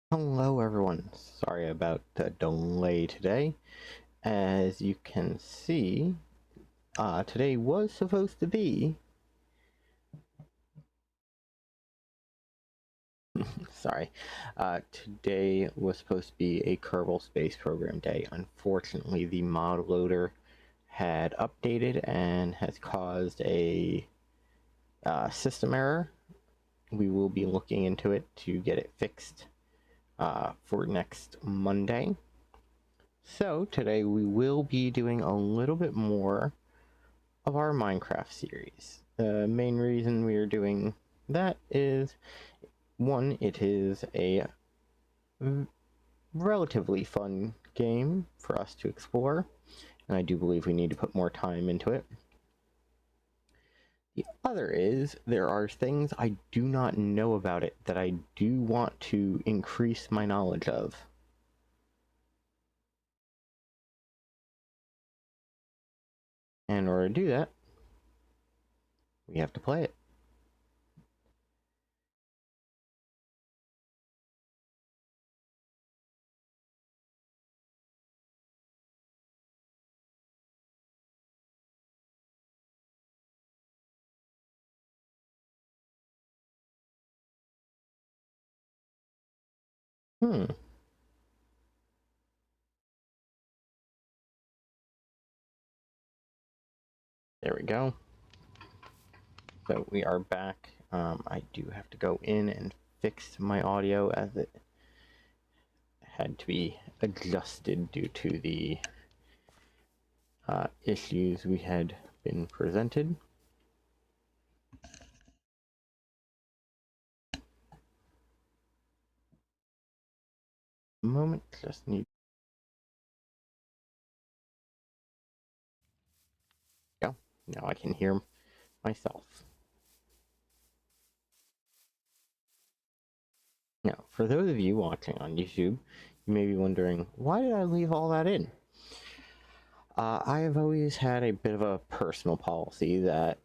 Hello everyone, sorry about the delay today. As you can see, today was supposed to be, sorry, today was supposed to be a Kerbal Space Program Day. Unfortunately, the mod loader had updated and has caused a system error. We will be looking into it to get it fixed for next Monday. So today we will be doing a little bit more of our Minecraft series. The main reason we are doing that is, one, it is a relatively fun game for us to explore, and I do believe we need to put more time into it. The other is, there are things I do not know about it that I do want to increase my knowledge of. And in order to do that, we have to play it. There we go. So we are back. I do have to go in and fix my audio as it had to be adjusted due to the issues we had been presented. Moment, just need. Go. Now I can hear myself. Now, for those of you watching on YouTube, you may be wondering, why did I leave all that in? I have always had a bit of a personal policy that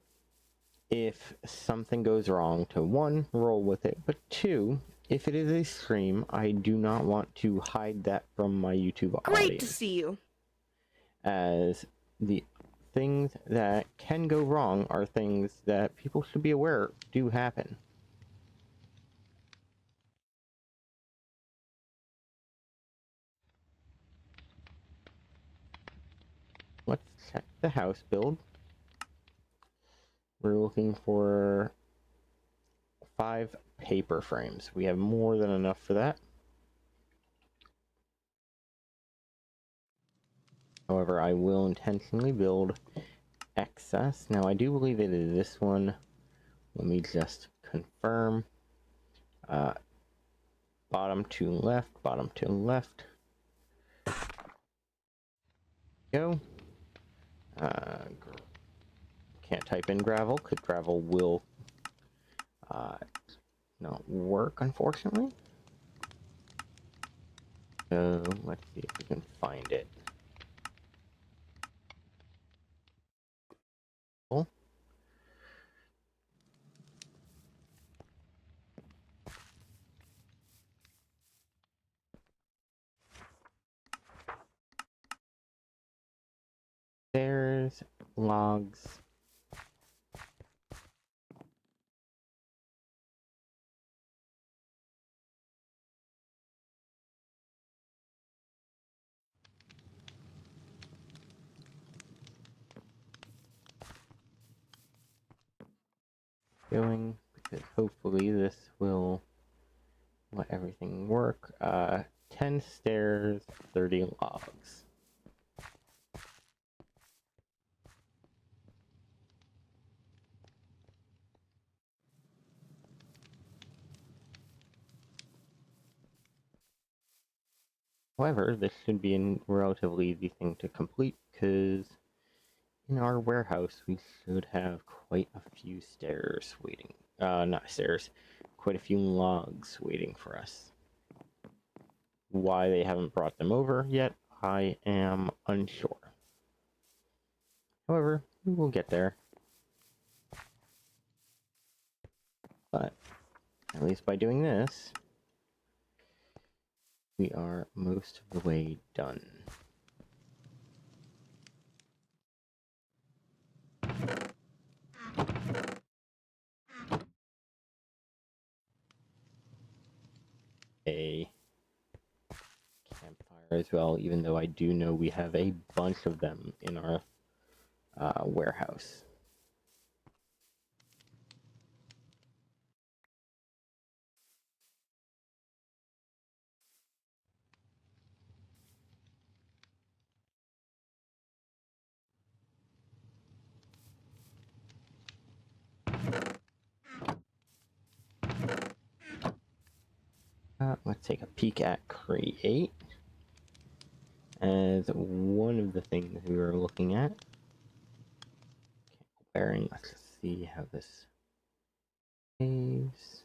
if something goes wrong, to one, roll with it, but two, if it is a stream, I do not want to hide that from my YouTube audience. Great to see you. As the things that can go wrong are things that people should be aware do happen. Let's check the house build. We're looking for 5 paper frames. We have more than enough for that. However, I will intentionally build excess. Now, I do believe it is this one. Let me just confirm. Bottom to left, bottom to left. Go. Can't type in gravel, because gravel will not work, unfortunately. So let's see if we can find it. Cool. There's logs. Going, because hopefully this will let everything work. 10 stairs, 30 logs. However, this should be a relatively easy thing to complete, because in our warehouse we should have quite a few stairs waiting. Not stairs, quite a few logs waiting for us. Why they haven't brought them over yet, I am unsure. However, we will get there. But at least by doing this, we are most of the way done. A campfire as well, even though I do know we have a bunch of them in our warehouse. Let's take a peek at Create as one of the things we were looking at. Bearing, let's just see how this saves.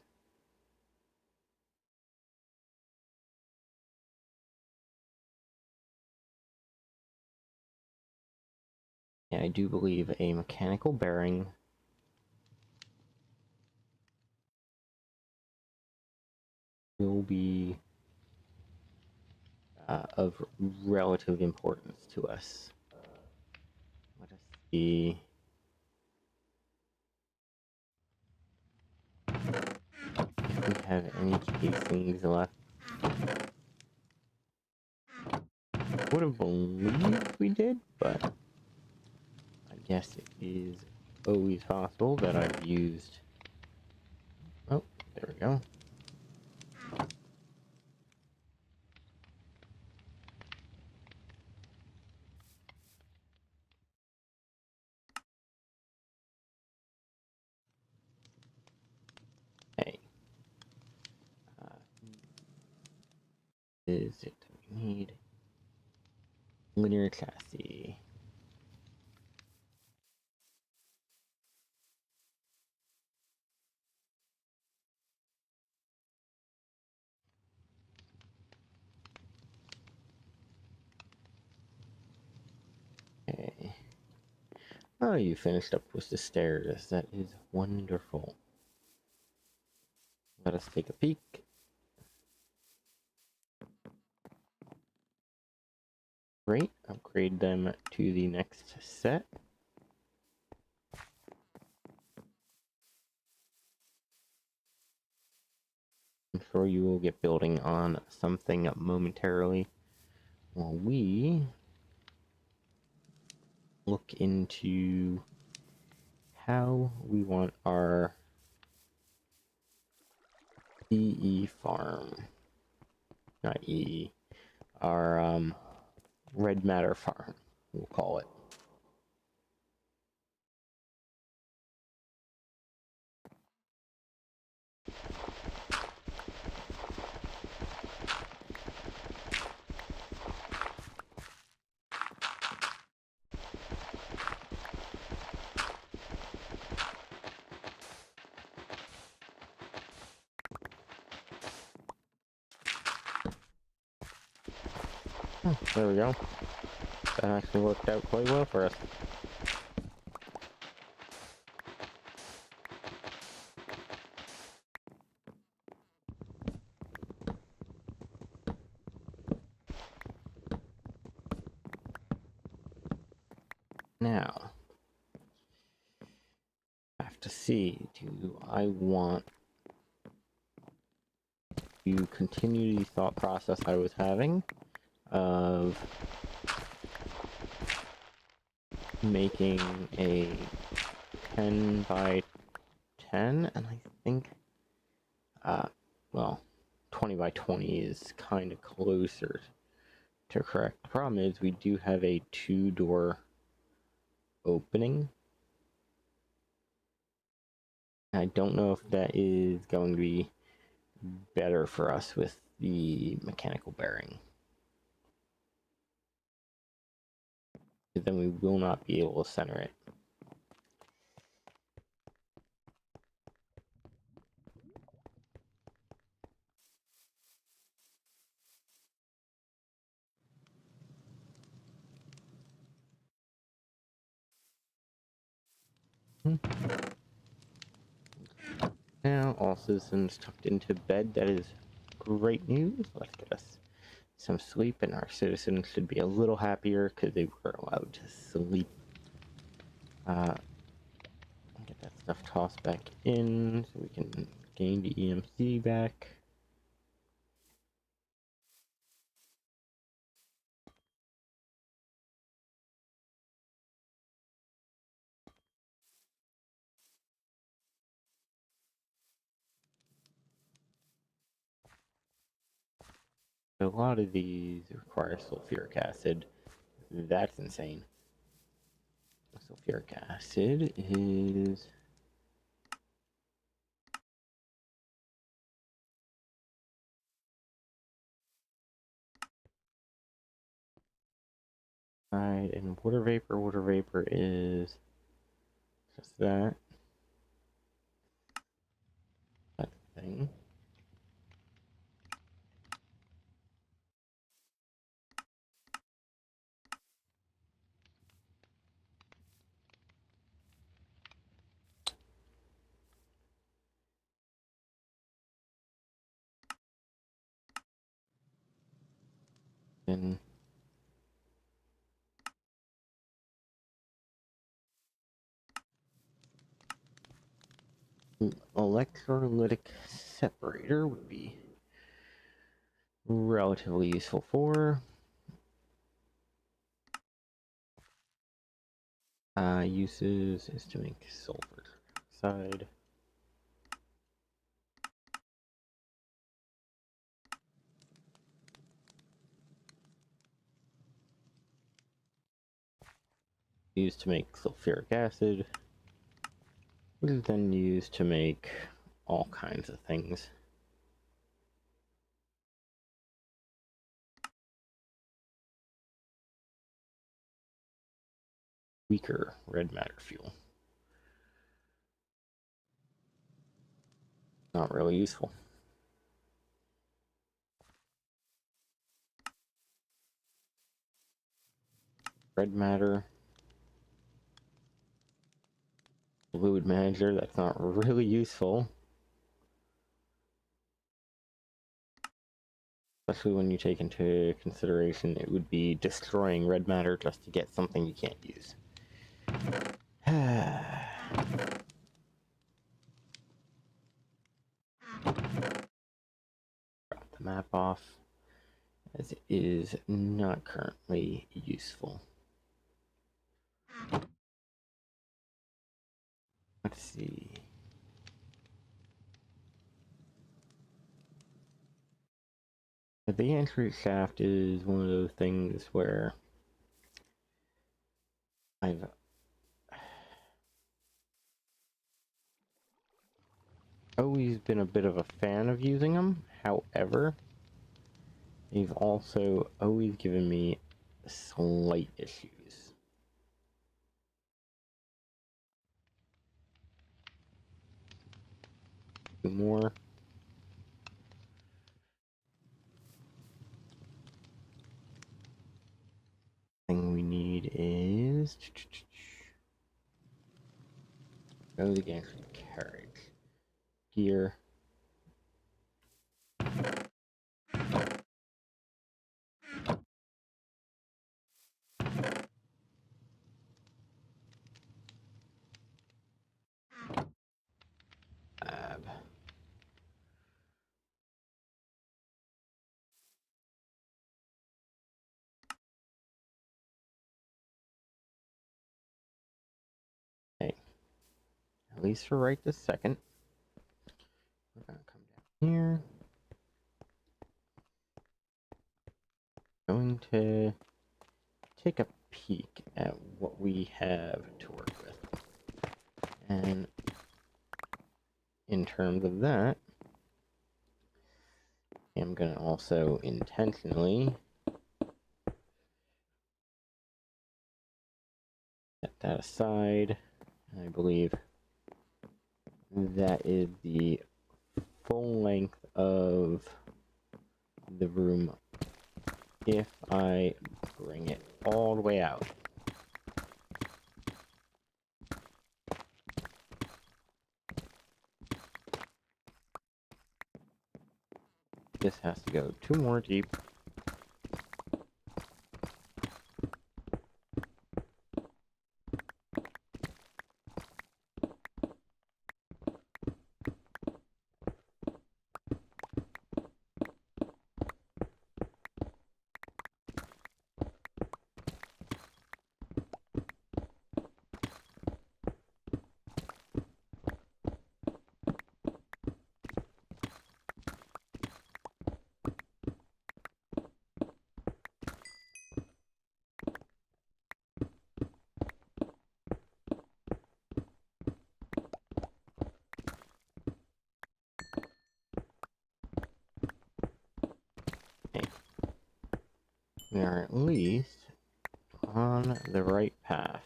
Yeah, I do believe a mechanical bearing will be of relative importance to us. Let us see. If we have any casings left. Would have believed we did, but I guess it is always possible that I've used. Oh, there we go. Hey. Is it we need linear chassis? Okay. Oh, you finished up with the stairs. That is wonderful. Let us take a peek. Great. Upgrade them to the next set. I'm sure you will get building on something momentarily while we look into how we want our EE farm, not EE, our red matter farm, we'll call it. Oh, there we go. That actually worked out quite well for us. Now, I have to see, do I want to continue the thought process I was having of making a 10 by 10, and I think, well, 20 by 20 is kind of closer to correct. The problem is we do have a 2-door opening. I don't know if that is going to be better for us with the mechanical bearing. Then we will not be able to center it. Now, all citizens tucked into bed. That is great news. Let's get us some sleep, and our citizens should be a little happier because they were allowed to sleep. Get that stuff tossed back in so we can gain the EMC back. A lot of these require sulfuric acid. That's insane. Sulfuric acid is... and water vapor. Water vapor is just that thing. And electrolytic separator would be relatively useful for. Uses is to make sulfur dioxide. Used to make sulfuric acid, which is then used to make all kinds of things. Weaker red matter fuel. Not really useful. Red matter. Fluid manager, that's not really useful. Especially when you take into consideration it would be destroying red matter just to get something you can't use. Drop the map off, as it is not currently useful. Let's see. The entry shaft is one of those things where I've always been a bit of a fan of using them. However, they've also always given me slight issues. More. Thing we need is go the gangster carriage gear. Okay, at least for right this second. We're gonna come down here. Going to take a peek at what we have to work with. And in terms of that, I'm going to also intentionally set that aside. I believe that is the full length of the room if I bring it all the way out. This has to go 2 more deep. we are at least on the right path.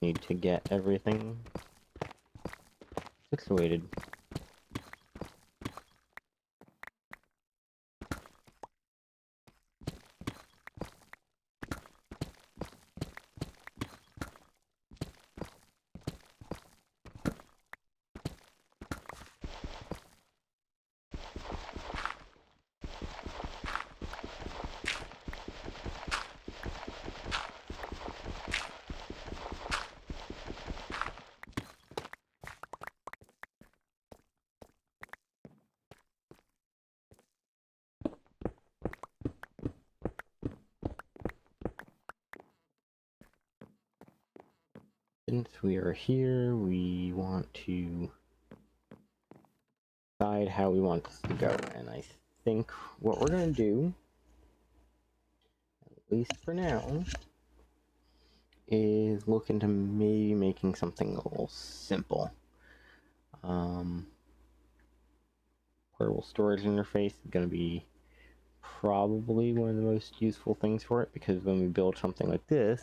Need to get everything situated. Since we are here, we want to decide how we want this to go, and I think what we're going to do, at least for now, is look into maybe making something a little simple. Portable storage interface is going to be probably one of the most useful things for it, because when we build something like this,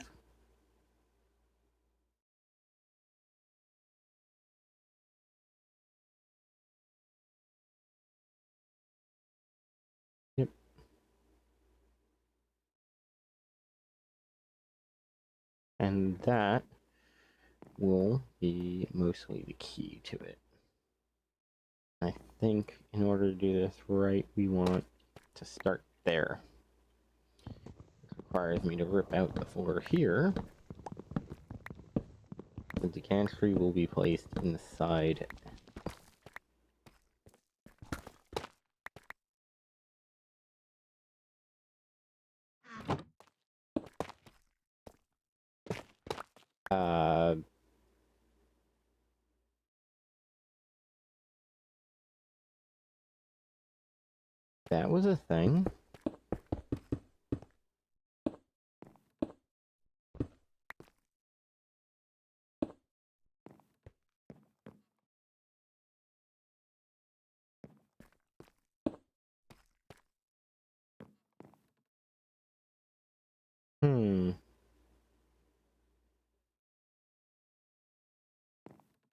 yep, and that will be mostly the key to it. I think in order to do this right, we want to start there. This requires me to rip out the floor here. The gantry will be placed inside. That was a thing.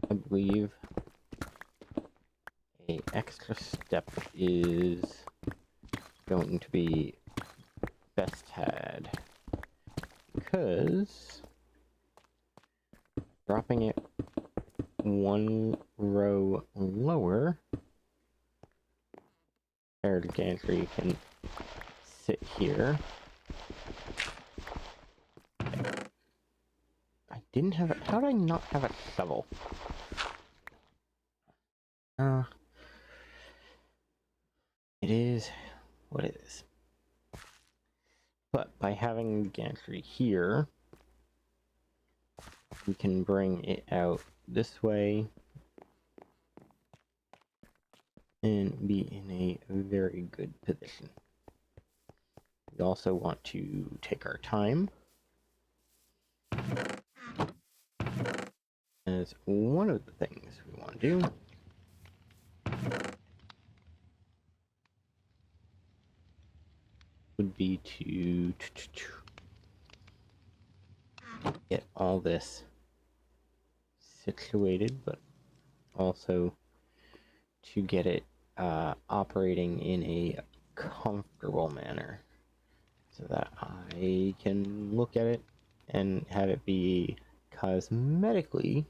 I believe a extra step is going to be best had, because dropping it one row lower, our gantry can sit here. I didn't have it. How did I not have a shovel? It is what it is. But by having the gantry here, we can bring it out this way and be in a very good position. We also want to take our time, as one of the things we want to do would be to get all this situated, but also to get it operating in a comfortable manner, so that I can look at it and have it be cosmetically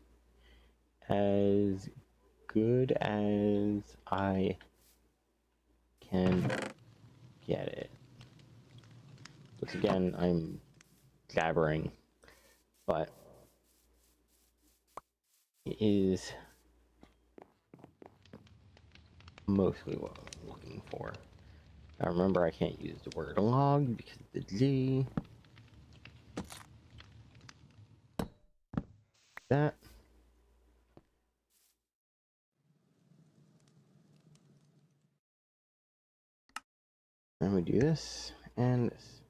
as good as I can get it. Which again, I'm jabbering, but it is mostly what I'm looking for. Now remember, I can't use the word log because of the G. That. And we do this and this.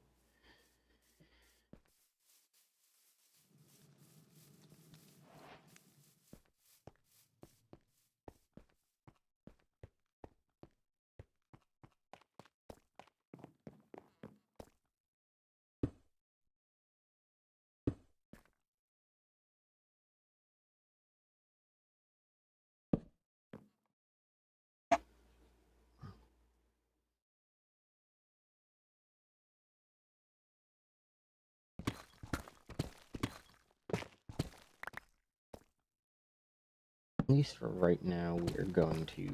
least for right now, we are going to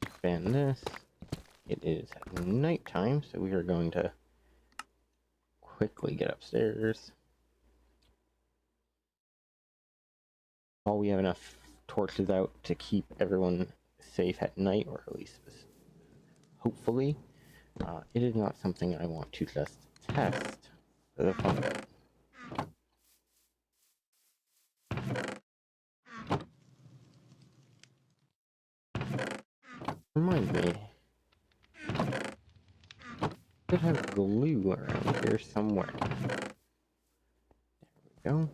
expand this. It is nighttime, so we are going to quickly get upstairs. While we have enough torches out to keep everyone safe at night, or at least hopefully, it is not something I want to just test for the fun of it. Remind me, I should have glue around here somewhere. There we go.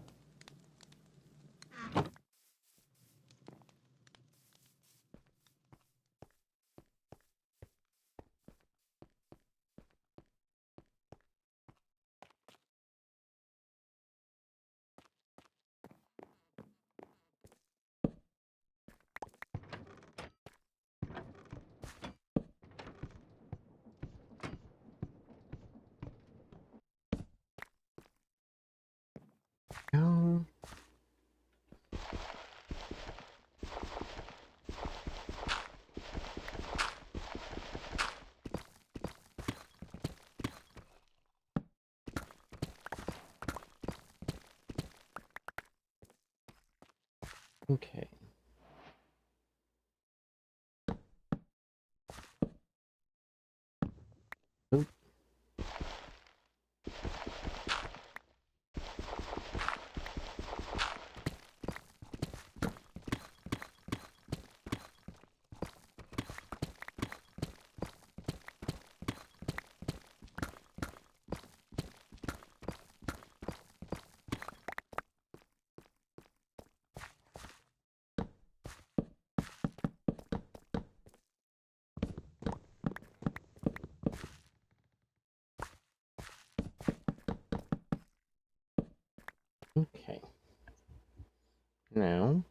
Go. Okay. Oop. Okay. Now,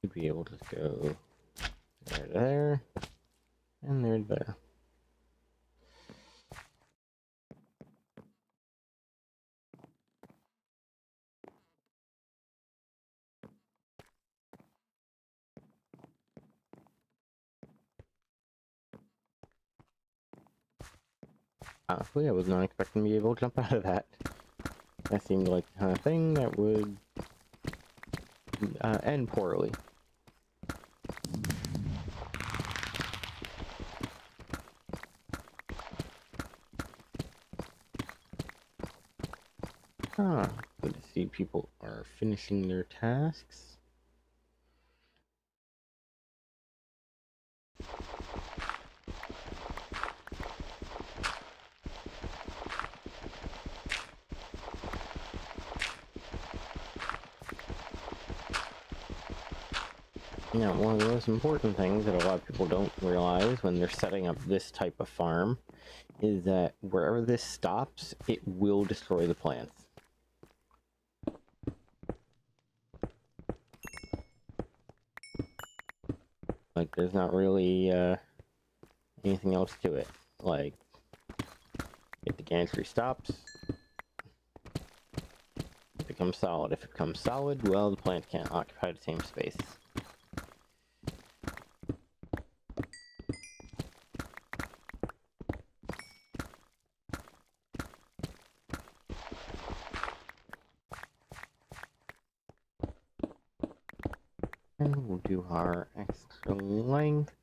we'd be able to go there, there, and there. Honestly, I was not expecting to be able to jump out of that. That seemed like the kind of thing that would end poorly. Good to see people are finishing their tasks. Now, one of the most important things that a lot of people don't realize when they're setting up this type of farm is that wherever this stops, it will destroy the plants. Like, there's not really anything else to it. Like, if the gantry stops, it becomes solid. If it becomes solid, well, the plant can't occupy the same space. And we'll do our extra length.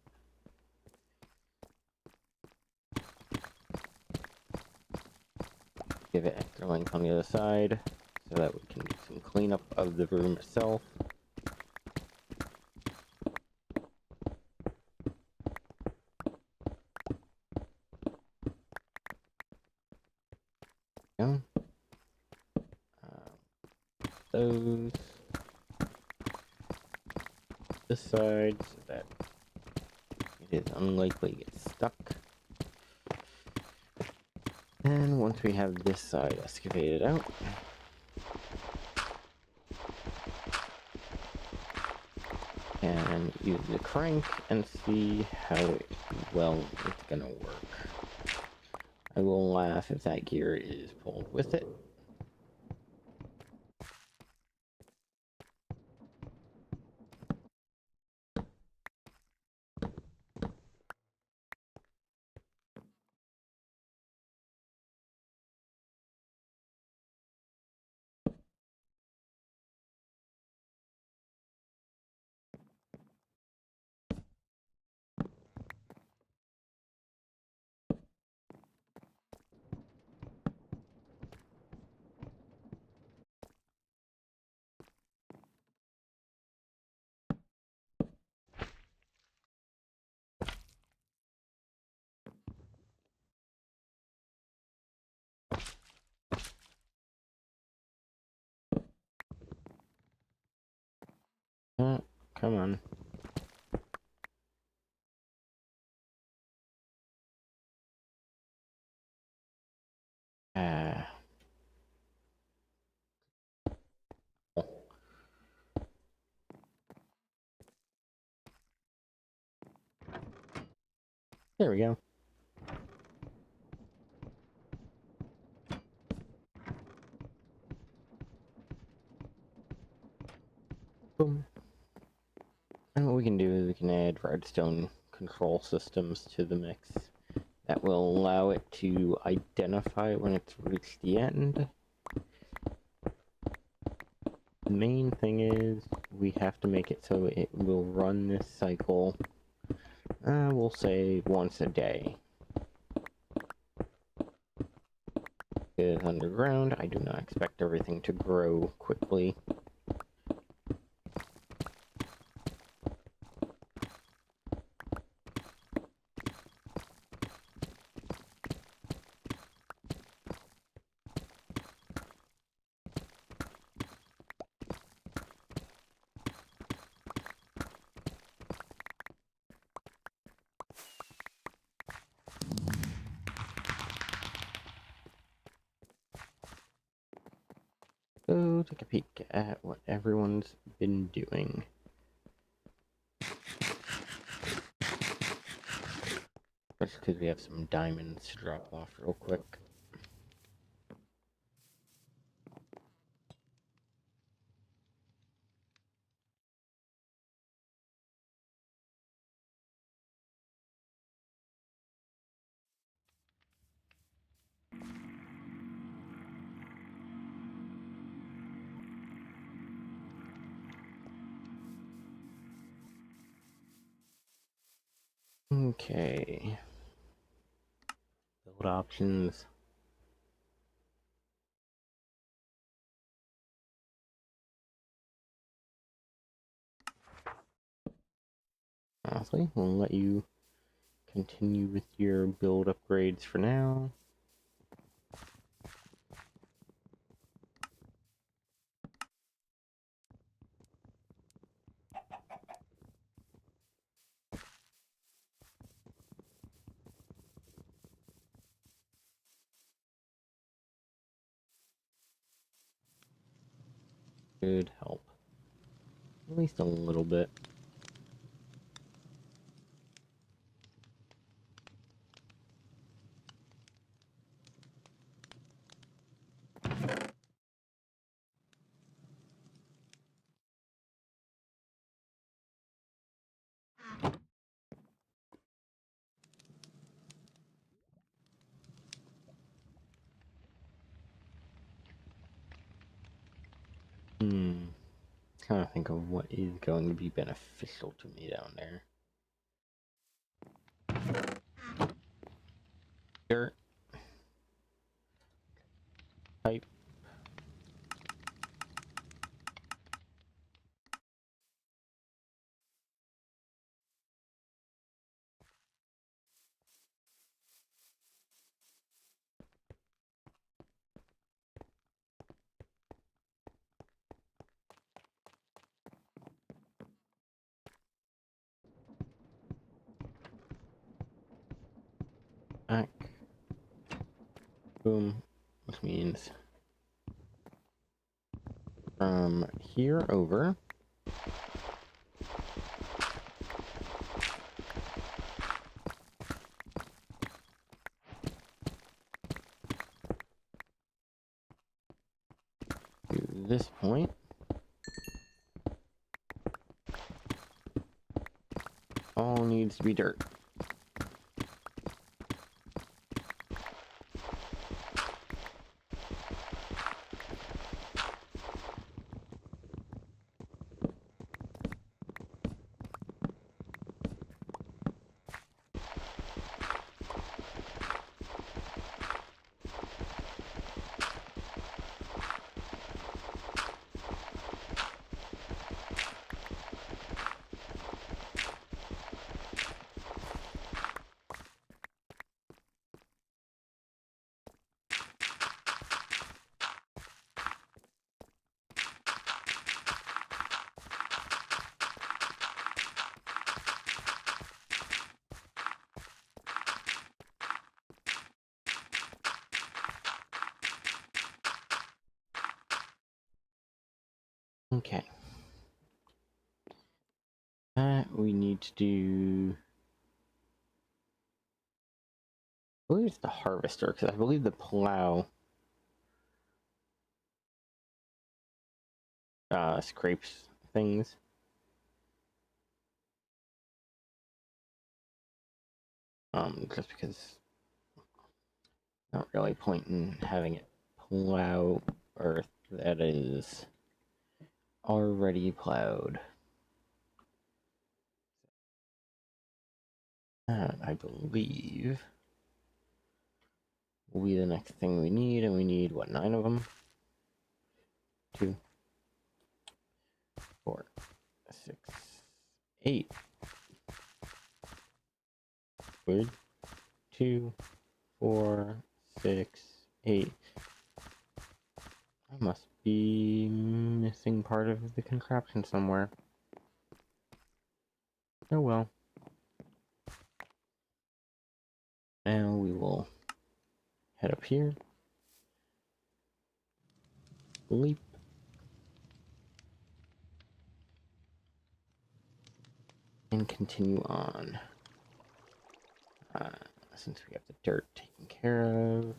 Give it extra length on the other side so that we can do some cleanup of the room itself. Yeah. Those. This side so that it is unlikely to get stuck. And once we have this side excavated out, and use the crank and see how well it's gonna work. I will laugh if that gear is pulled with it. come on. There we go. Boom. And what we can do is we can add redstone control systems to the mix. That will allow it to identify when it's reached the end. The main thing is we have to make it so it will run this cycle, we'll say once a day. Because underground, I do not expect everything to grow quickly. So, take a peek at what everyone's been doing. Just because we have some diamonds to drop off real quick. Okay. Build options. Honestly, we'll let you continue with your build upgrades for now. Could help. At least a little bit. Trying to think of what is going to be beneficial to me down there. Dirt. Pipe. Back. Boom. Which means from here over. To this point. All needs to be dirt. Okay. That we need to do. I believe it's the harvester, because I believe the plow scrapes things. Just because not really point in having it plow earth that is already plowed. That, I believe, will be the next thing we need, and we need, what, 9 of them? 2, 4, 6, 8. Weird. 2, 4, 6, 8. I must be missing part of the contraption somewhere. Oh well. Now we will head up here. Leap. And continue on. Since we have the dirt taken care of.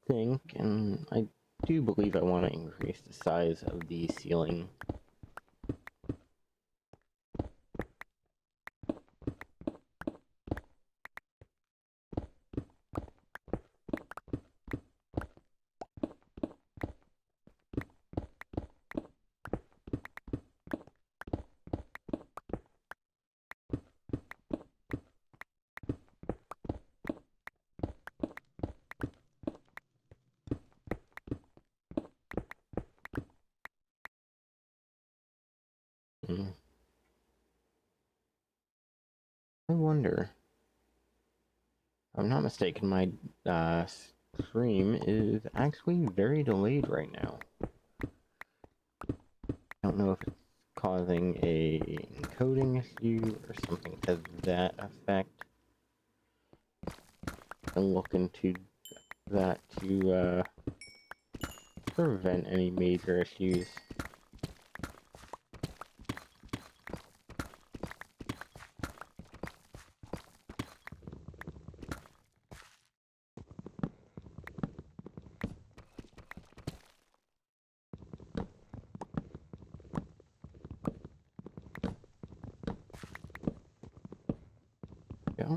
Think, and I do believe I want to increase the size of the ceiling. Mm. I wonder. If I'm not mistaken, my stream is actually very delayed right now. I don't know if it's causing a encoding issue or something to that effect. I'll look into that to prevent any major issues. Yeah.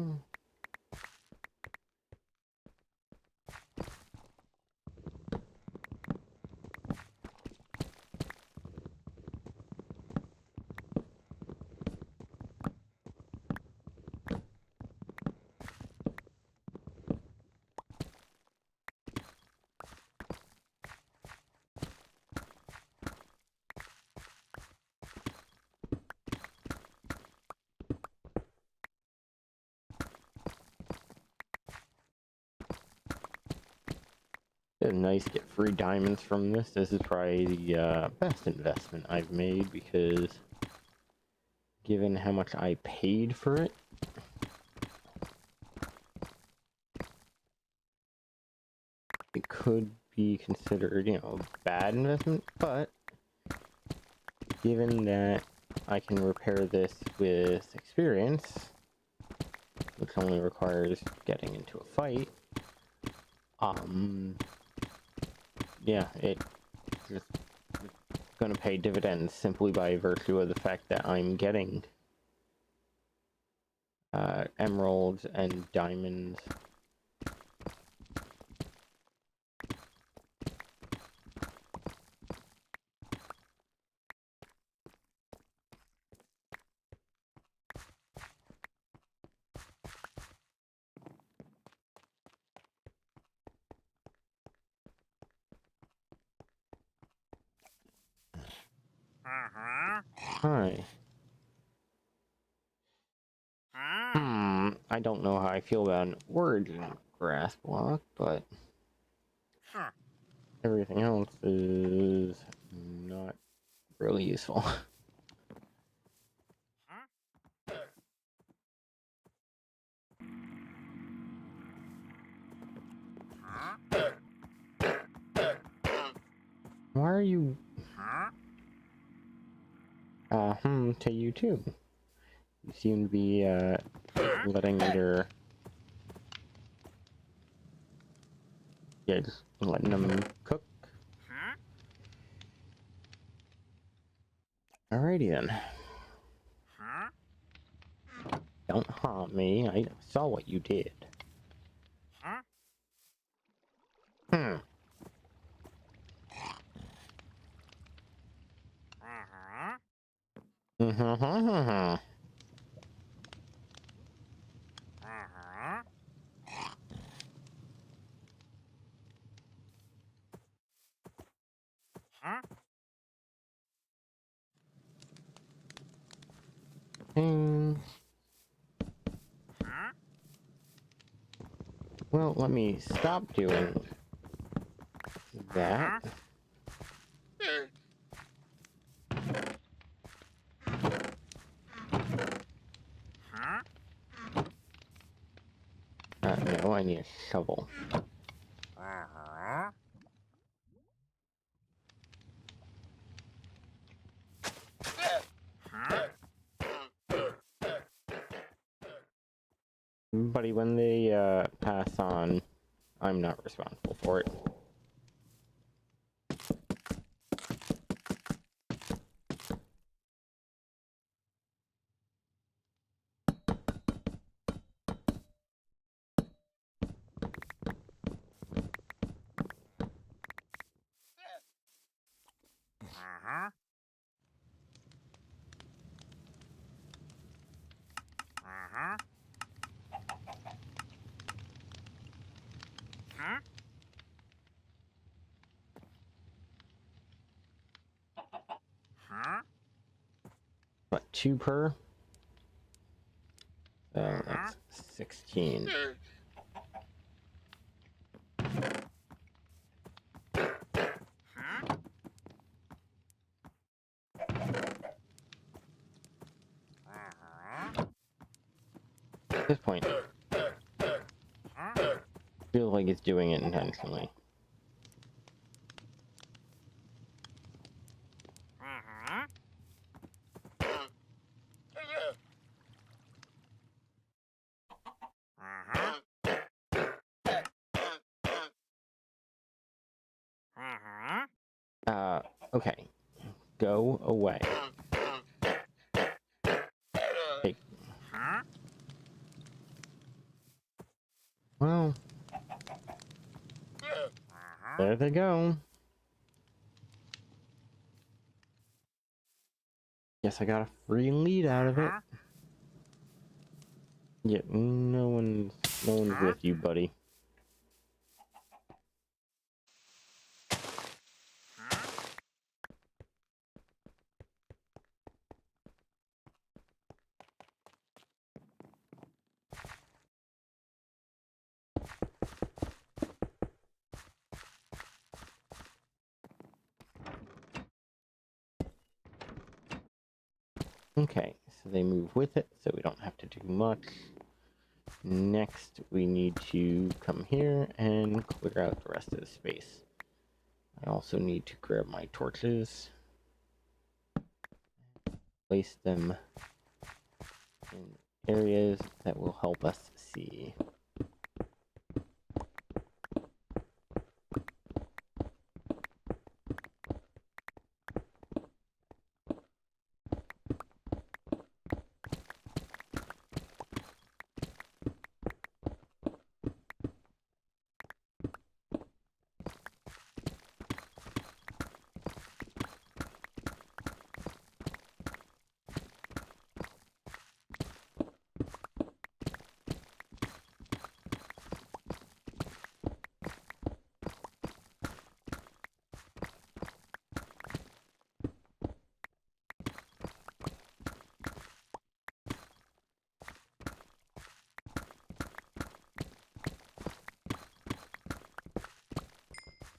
It's nice to get free diamonds from this. This is probably the best investment I've made, because given how much I paid for it, it could be considered, you know, a bad investment, but given that I can repair this with experience, which only requires getting into a fight, yeah, it's just gonna pay dividends simply by virtue of the fact that I'm getting emeralds and diamonds. Hi. I don't know how I feel about an origin grass block, but everything else is not really useful. Why are you... to you too. You seem to be, letting your... Yeah, just letting them cook. Alrighty then. Don't harm me, I saw what you did. Hmm. Mm-hmm. Hmm. Well, let me stop doing that. No, I need a shovel. Buddy, when they, pass on, I'm not responsible for it. What, 2 per? So that's 16. At this point, feels like it's doing it intentionally. Okay. Go away. Hey. Well, there they go. Guess I got a free lead out of it. Yep, no one's with you, buddy. Okay, so they move with it, so we don't have to do much. Next, we need to come here and clear out the rest of the space. I also need to grab my torches, place them in areas that will help us see.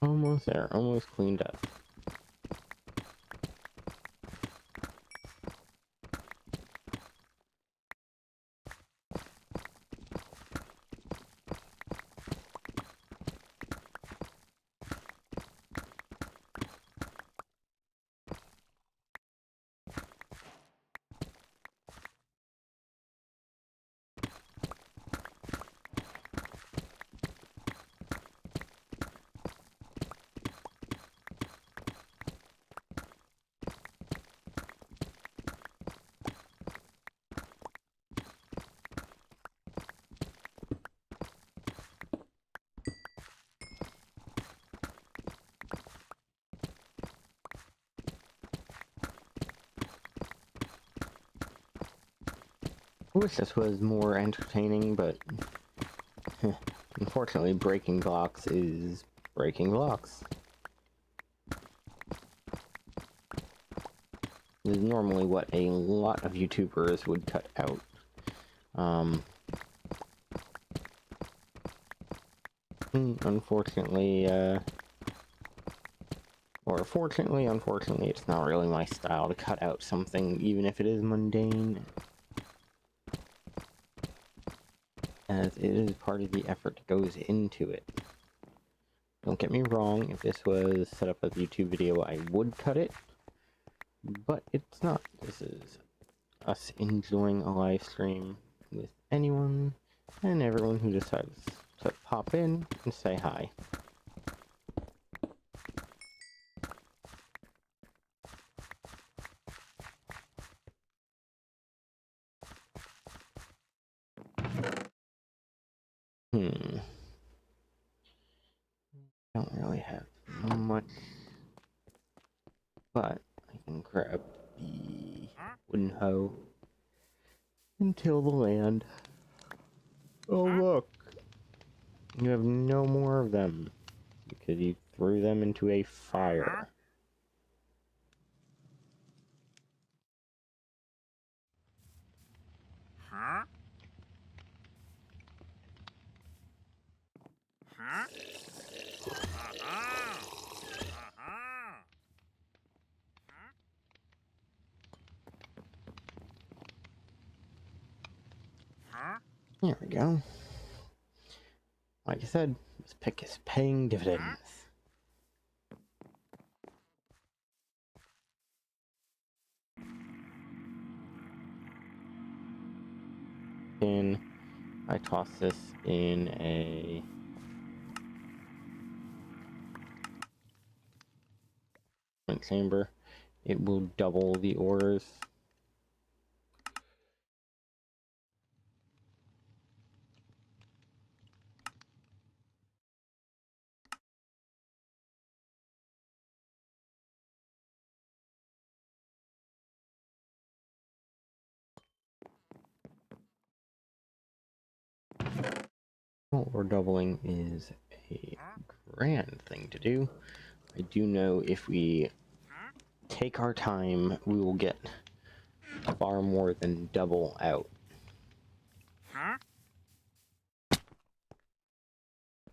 Almost there, almost cleaned up. I wish this was more entertaining, but unfortunately breaking blocks is breaking blocks. This is normally what a lot of YouTubers would cut out. Unfortunately, or fortunately, unfortunately, it's not really my style to cut out something, even if it is mundane, as it is part of the effort that goes into it. Don't get me wrong, if this was set up as a YouTube video, I would cut it, but it's not. This is us enjoying a live stream with anyone and everyone who decides to pop in and say hi. Don't really have much, but I can grab the wooden hoe and till the land. Oh look! You have no more of them because you threw them into a fire. There we go. Like I said, this pick is paying dividends. And I toss this in a chamber. It will double the ores. Ore doubling is a grand thing to do. I do know if we take our time, we will get far more than double out.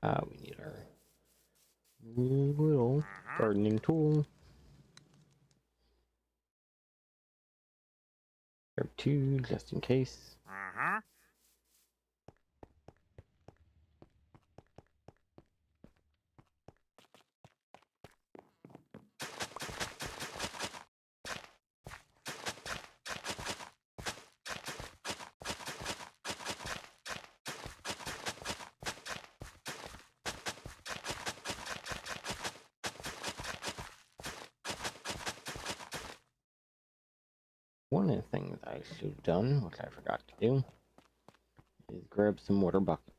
We need our little gardening tool. Grab two, just in case. One of the things I should have done, which I forgot to do, is grab some water buckets.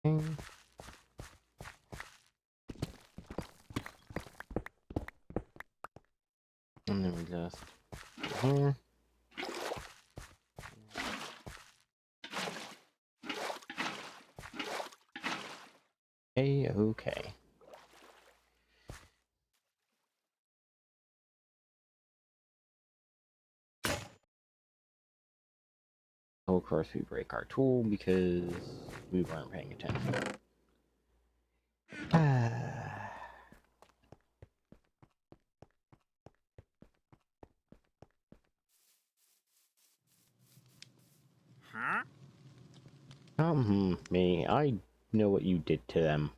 Okay. And then we just here. Okay. So of course we break our tool because we weren't paying attention. Huh? Me. I know what you did to them.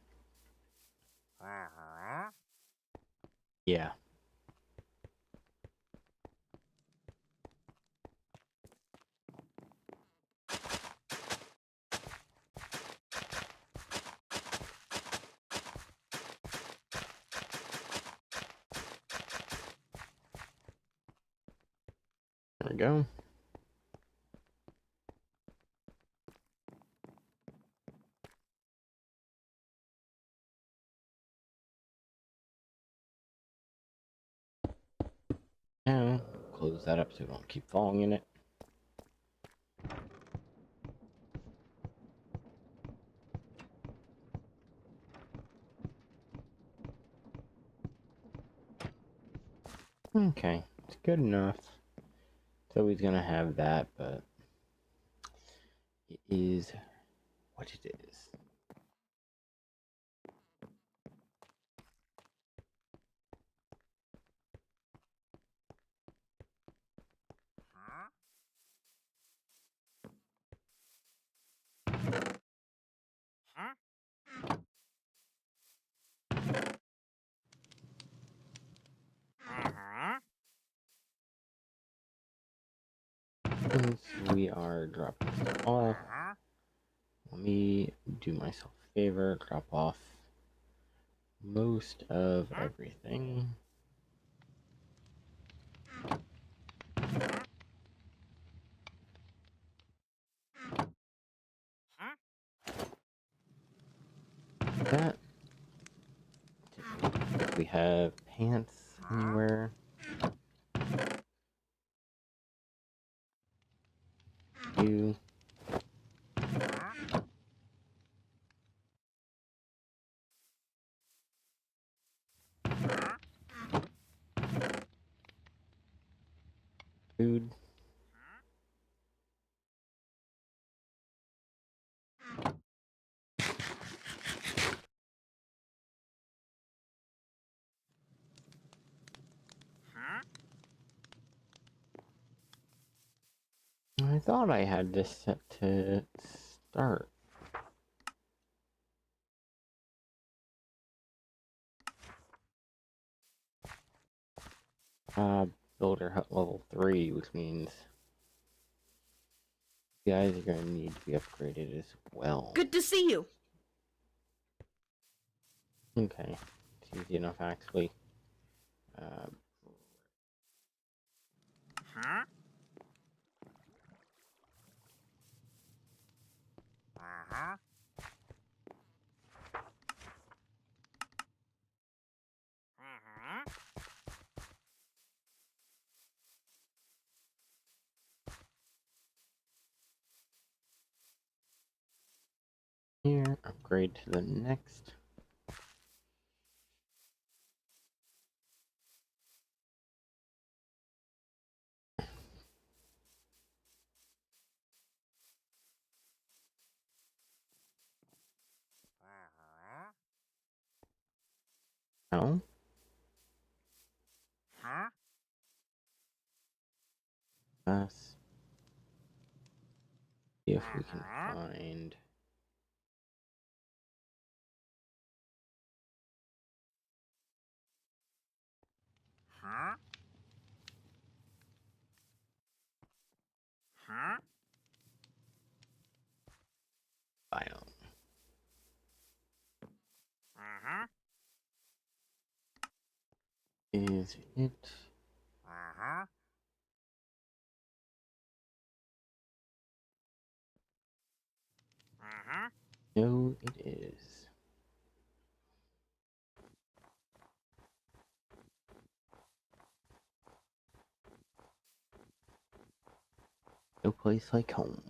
Yeah. There we go. Now, close that up so we don't keep falling in it. Okay, it's good enough. So he's gonna have that, but it is what it is. Huh? Huh? Since we are dropping stuff off, let me do myself a favor, drop off most of everything. Huh? That. If we have pants anywhere. You. Food. Huh? I thought I had this set to start. Builder hut level 3, which means you guys are going to need to be upgraded as well. Good to see you. Okay, it's easy enough actually. Huh? Uh-huh. Uh-huh. Here, upgrade to the next. Now, Huh? us see if we can find. Huh? Huh? Biome. Uh-huh. Is it? Uh-huh. Uh-huh. No, it is. No place like home.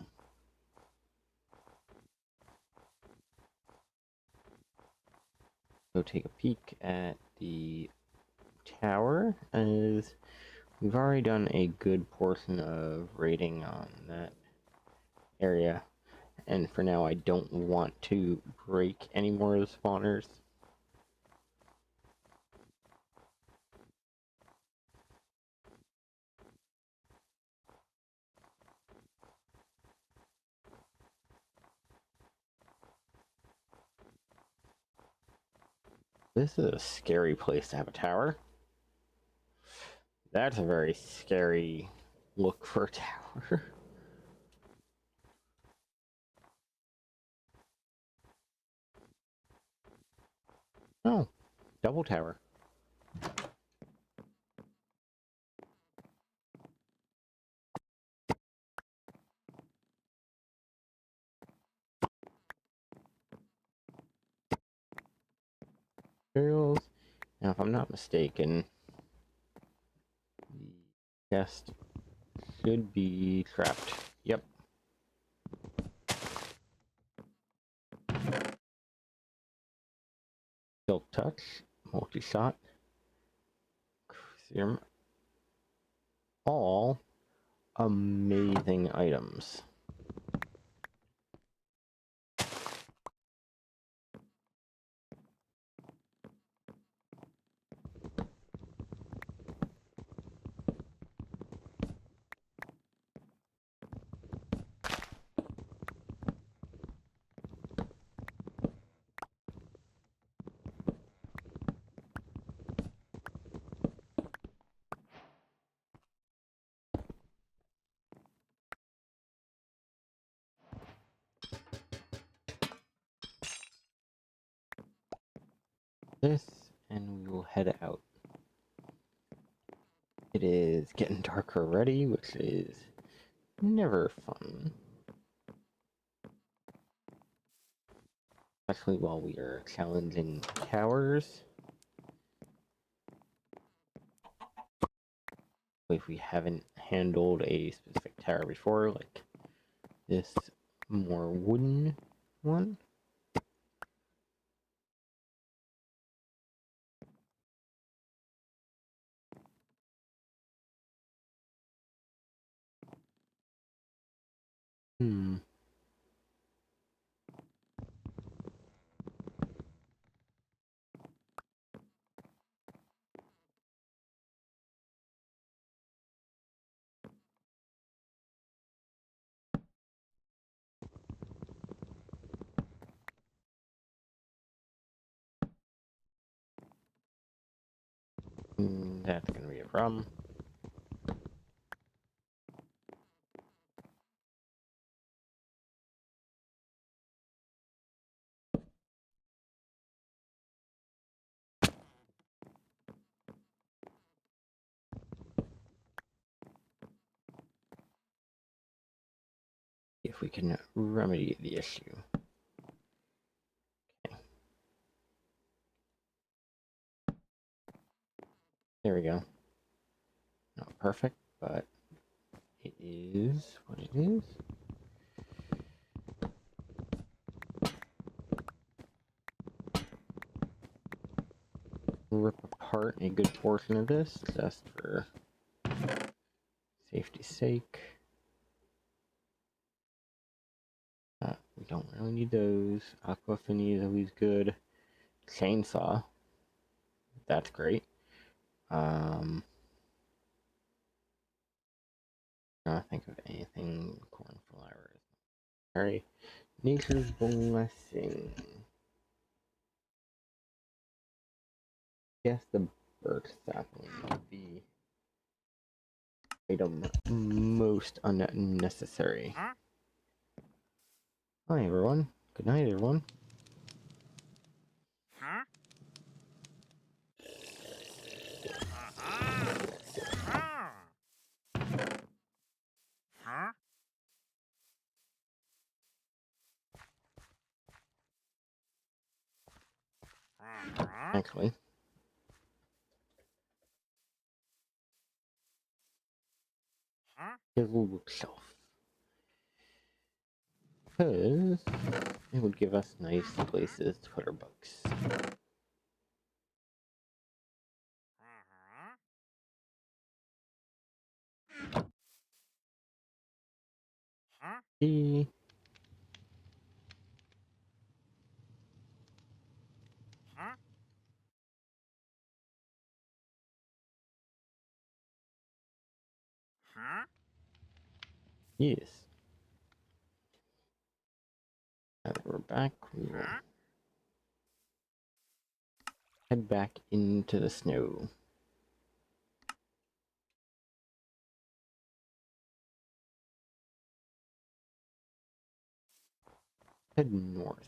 Go take a peek at the tower, as we've already done a good portion of raiding on that area. And for now, I don't want to break any more of the spawners. This is a scary place to have a tower. That's a very scary look for a tower. Oh, double tower. Materials. Now, if I'm not mistaken, the chest should be trapped. Yep. Silk touch, multi-shot, serum, all amazing items. This, and we will head out. It is getting darker already, which is never fun. Especially while we are challenging towers. If we haven't handled a specific tower before, like this more wooden one. That's gonna be a problem. If we can remedy the issue. Okay. There we go. Not perfect, but it is what it is. Rip apart a good portion of this just for safety's sake. We don't really need those. Aquafini is always good. Chainsaw. That's great. Not think of anything. Cornflowers. Alright. Nature's blessing. Yes, the birch sapling would be item most unnecessary. Huh? Hi everyone. Good night everyone. Huh? Uh-huh. Huh? Huh? Actually, his little bookshelf. Because it would give us nice places to put our books. See? Yes. Now that we're back, we will head back into the snow. Head north.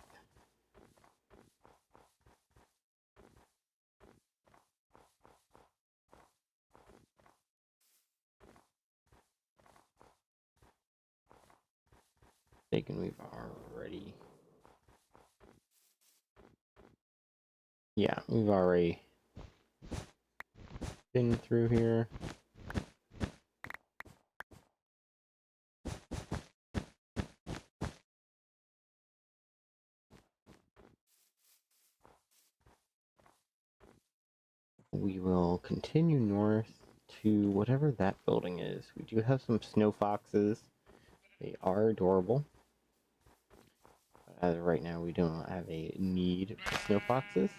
Thinking we've already... Yeah, we've already been through here. We will continue north to whatever that building is. We do have some snow foxes. They are adorable. But as of right now, we don't have a need for snow foxes.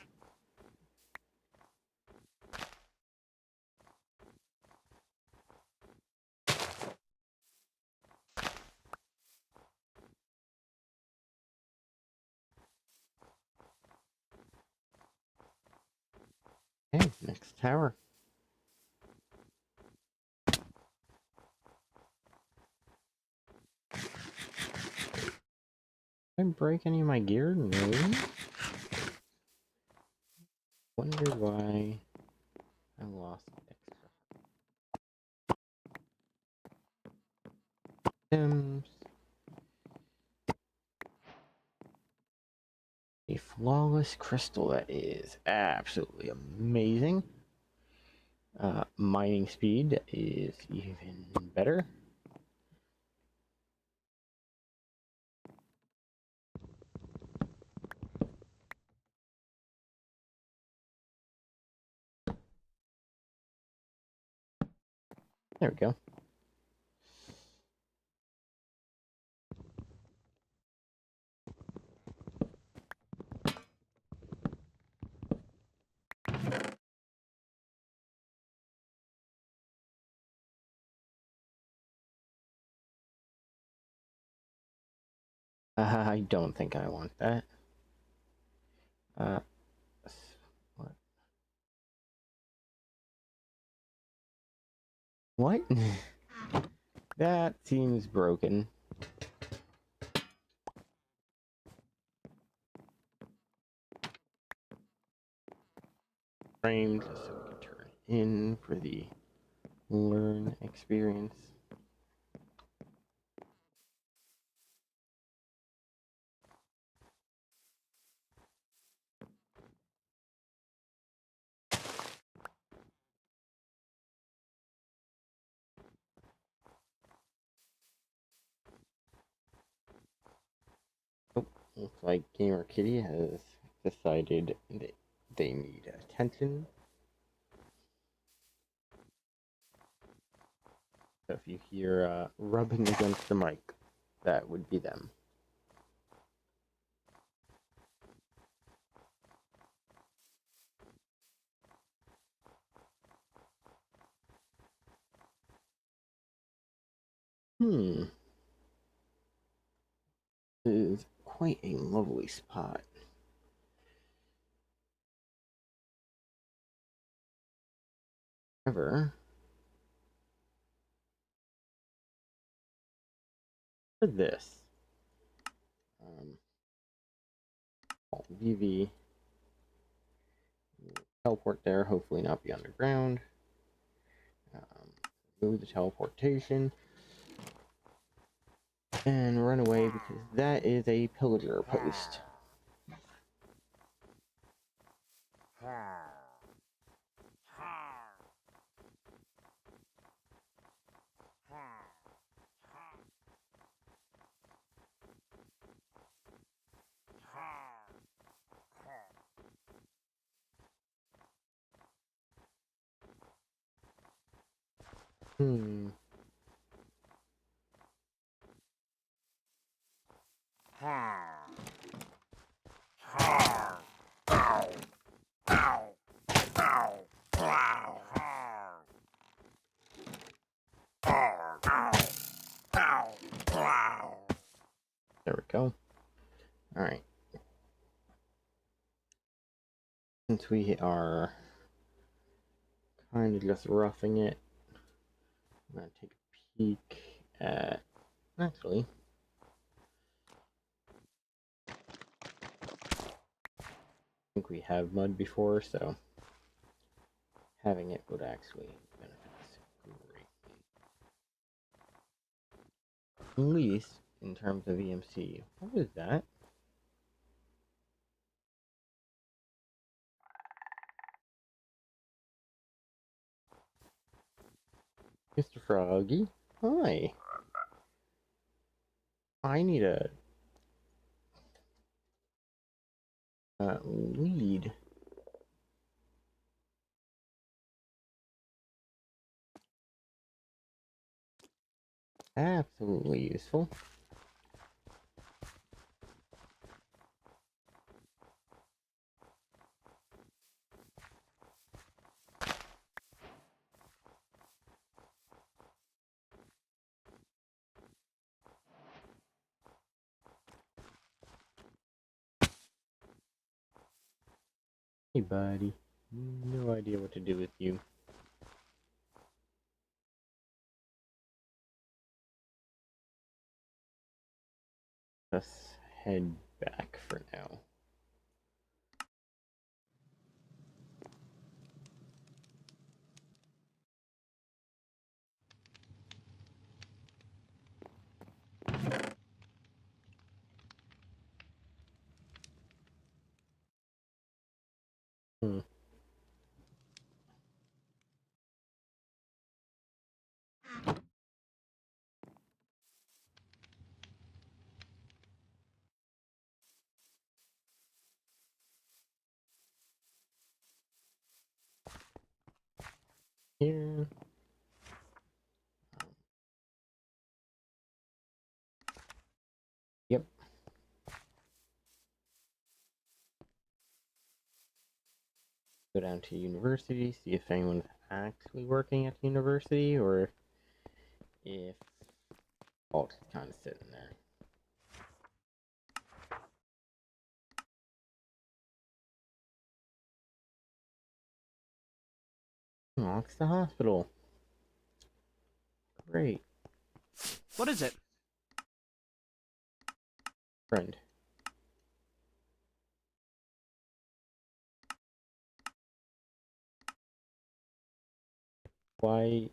Okay, next tower. Did I break any of my gear? No. Wonder why I lost extra items. A flawless crystal, that is absolutely amazing. Mining speed is even better. There we go. I don't think I want that. What? What? That seems broken. Framed so we can turn in for the learn experience. Oh, looks like Gamer Kitty has decided that they need attention. So if you hear rubbing against the mic, that would be them. This is quite a lovely spot. However, for this, VV teleport there, hopefully not be underground. Move the teleportation and run away because that is a pillager post. Hmm. There we go. Alright. Since we are kind of just roughing it, I'm going to take a peek at... Actually, I think we have mud before, so having it would actually benefit us greatly. At least in terms of EMC. What was that? Mr. Froggy? Hi. I need a lead. Absolutely useful. Hey, buddy. No idea what to do with you. Let's head back for now. Hmm. Here. Yep. Go down to university, see if anyone's actually working at the university, or if Alt's kind of sitting there. Oh, it's the hospital. Great. What is it? Friend. Why?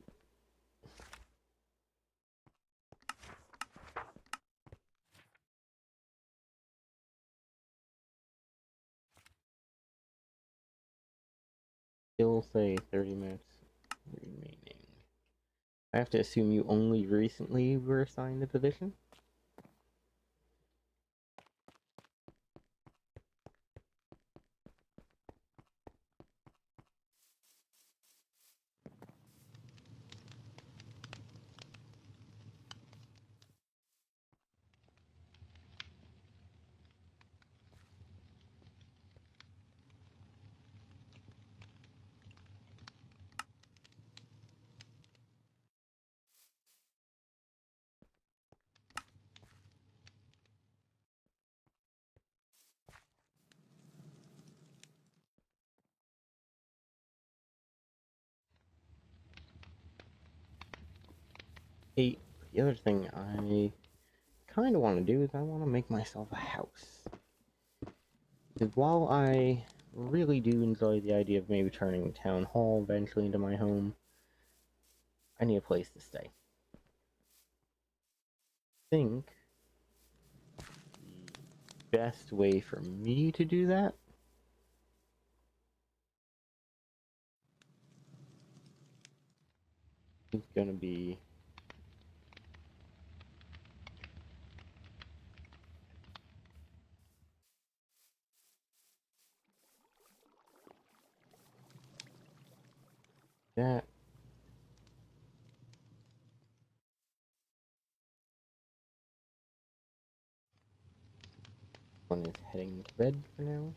Still say 30 minutes remaining. I have to assume you only recently were assigned the position? Hey, the other thing I kind of want to do is I want to make myself a house. Because while I really do enjoy the idea of maybe turning Town Hall eventually into my home, I need a place to stay. I think the best way for me to do that It's gonna be that. One is heading to bed for now.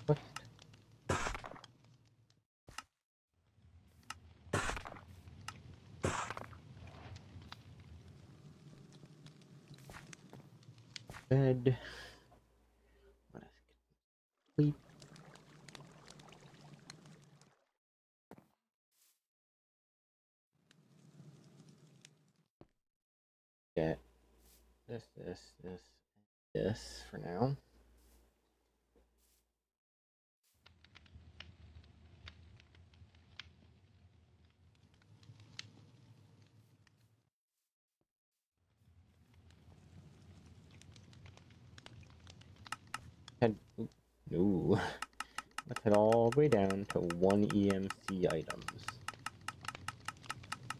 What? Bed. Let us sleep. Get this for now. Head. No. Let's head all the way down to 1 EMC items.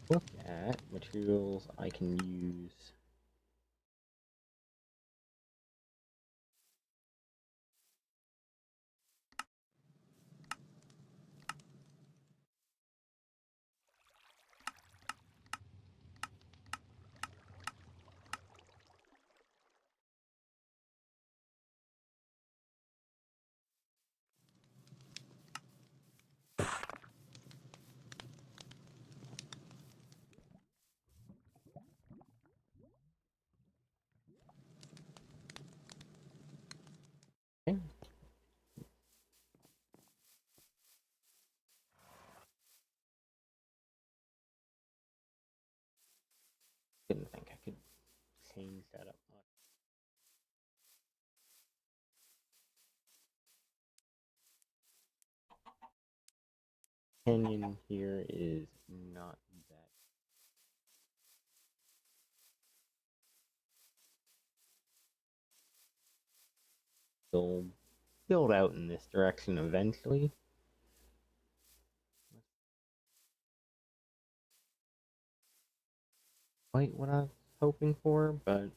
Look at materials I can use. Okay. Didn't think I could change that up much. Canyon here is not that. They'll build out in this direction eventually. Quite what I was hoping for, but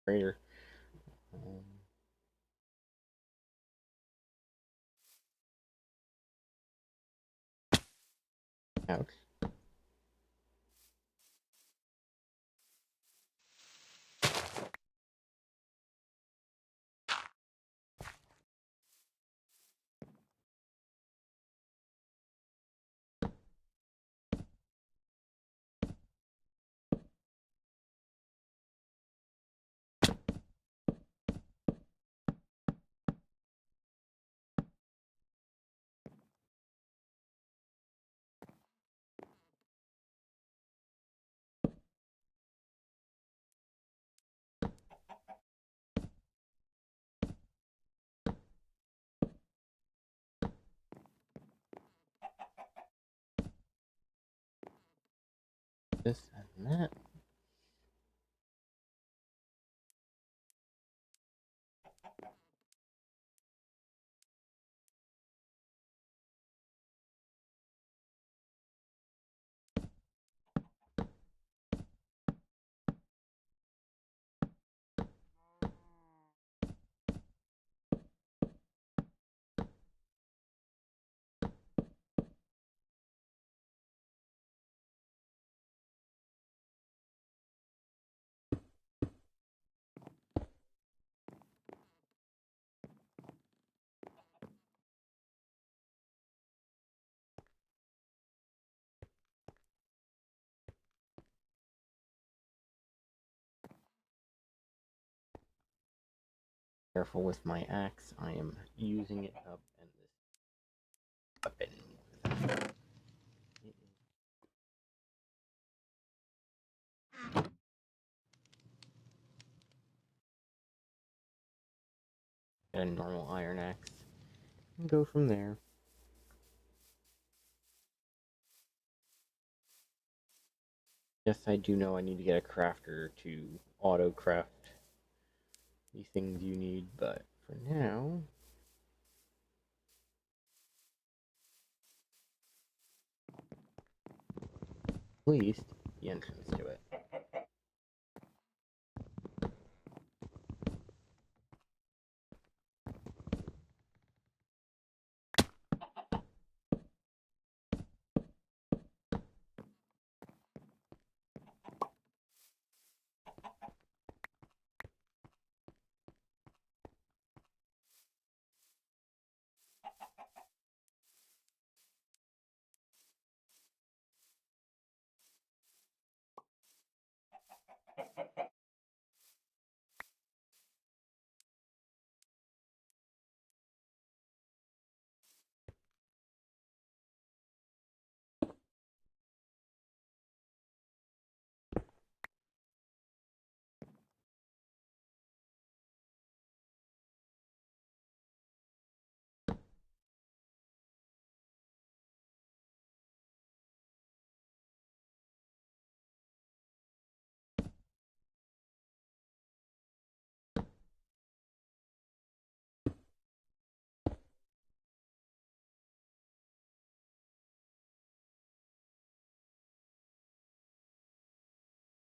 greater. Um, Ouch. This and that. Careful with my axe. I am using it up, and this weapon. Get a normal iron axe and go from there. Yes, I do know I need to get a crafter to auto craft the things you need, but for now, at least the entrance to it.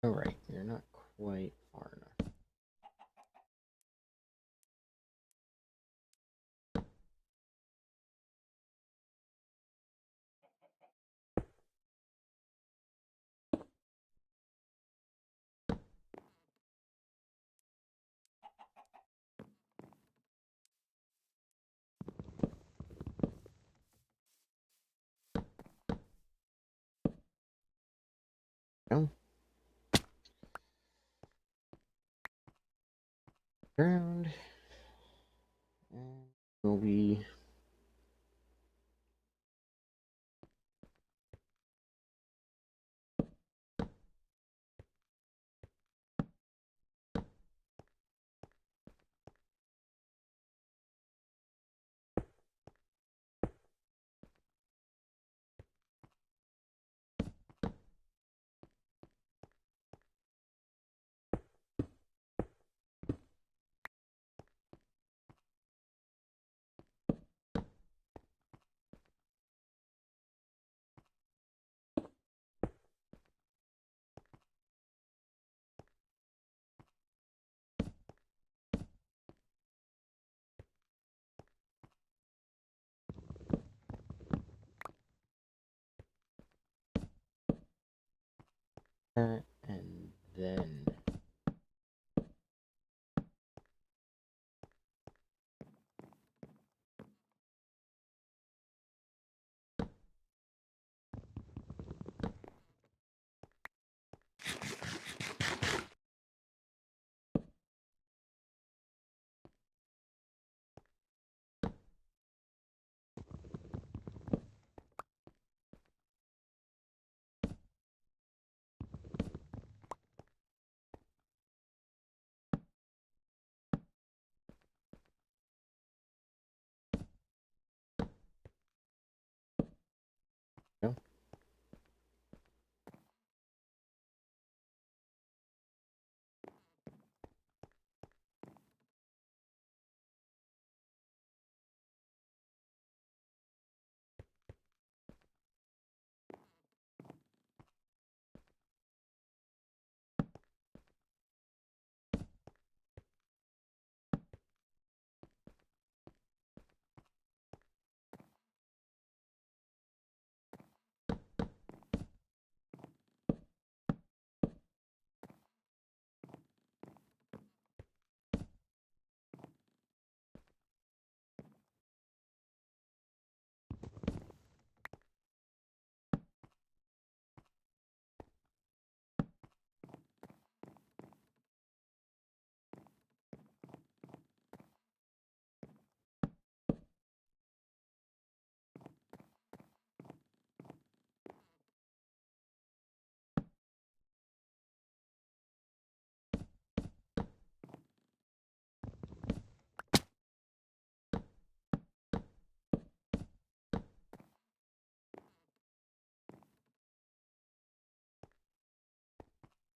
Alright, you're not quite far enough. No. Ground. And will be that, and then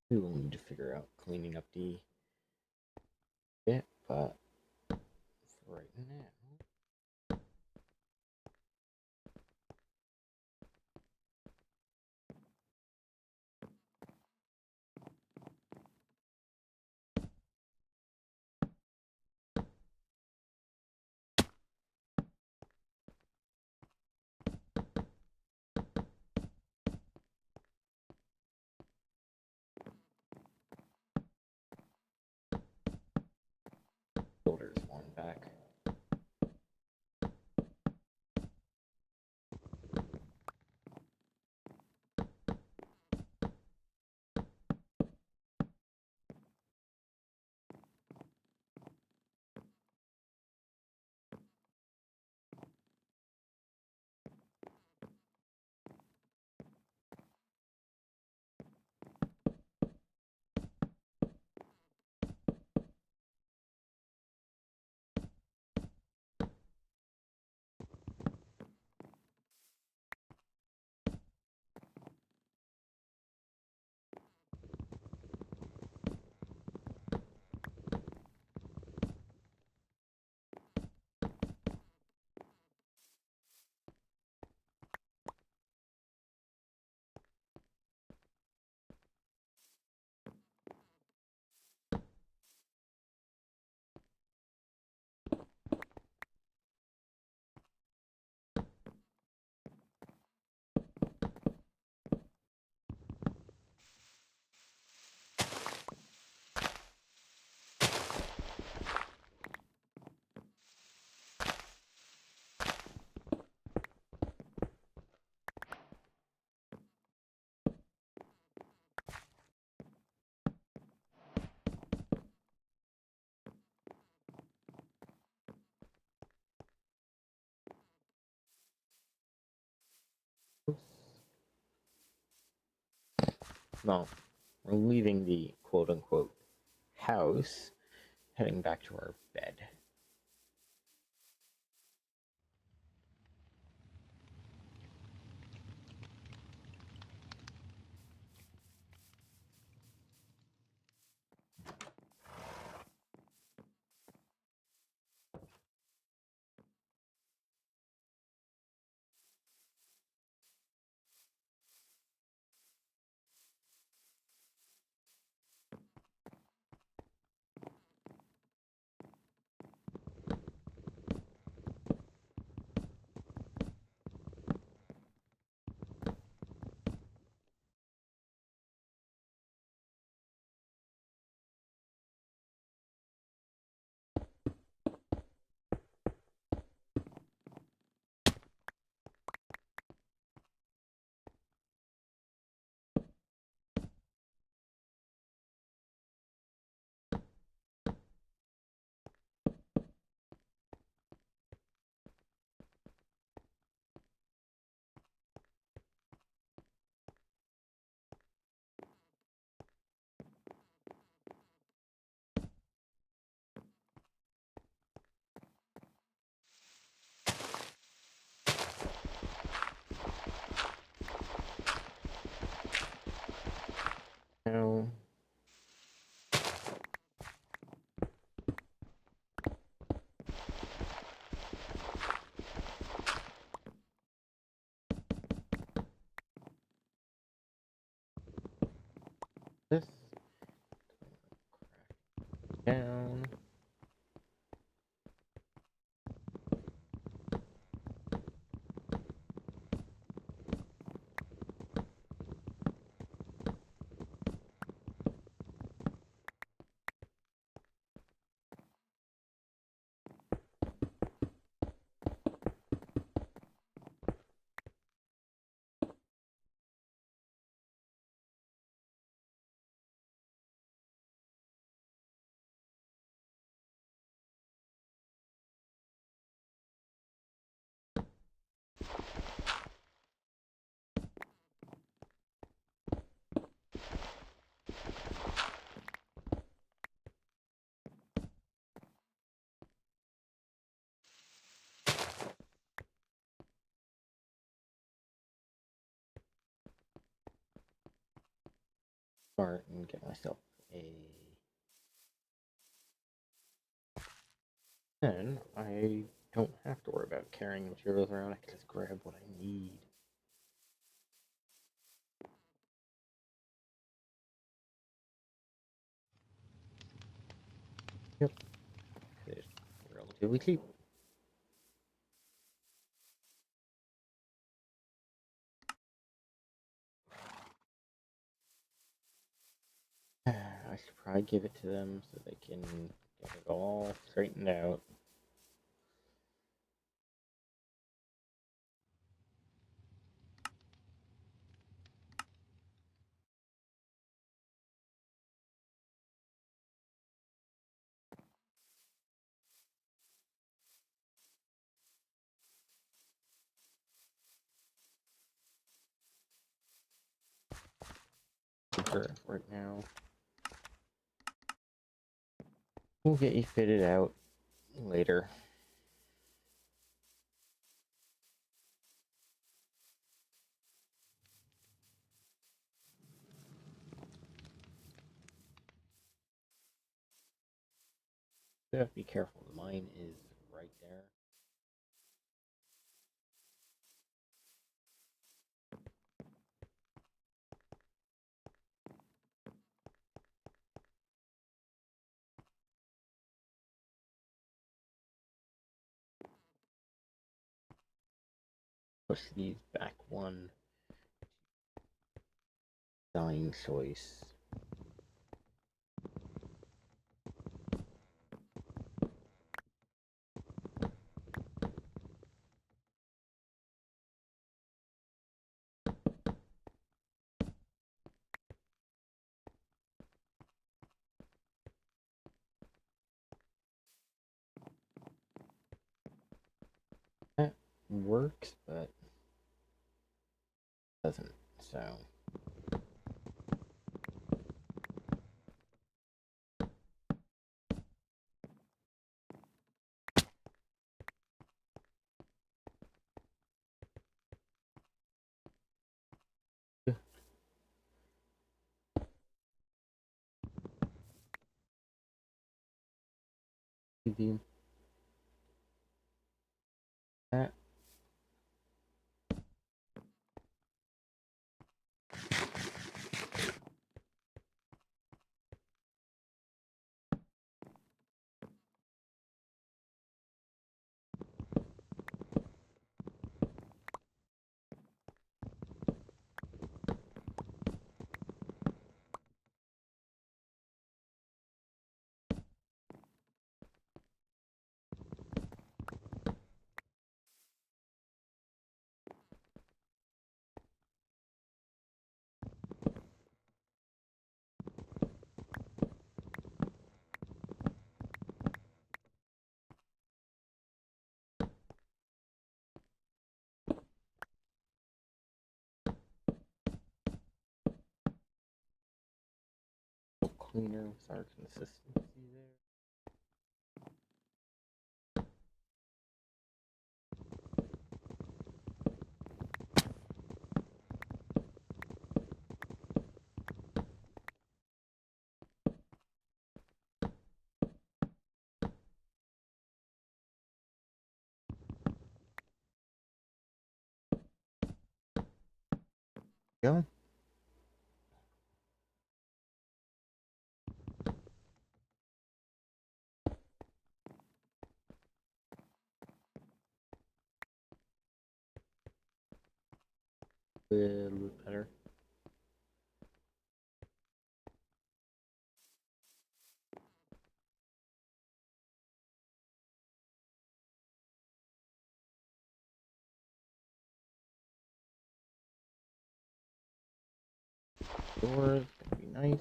We will need to figure out cleaning up the bit, but for right now. Builder's one back. Well, we're leaving the quote-unquote house, heading back to our bed. Now, this down. smart and get myself a. Then I don't have to worry about carrying materials around. I can just grab what I need. Yep, it's relatively cheap. I should probably give it to them so they can get it all straightened out. Sure, right now. We'll get you fitted out later. You have to be careful. The mine is right there. Push these back one. Dying choice. That works, but doesn't. So. Beam. That. Cleaner with our consistency there. Go. A little bit better. Doors gonna be nice.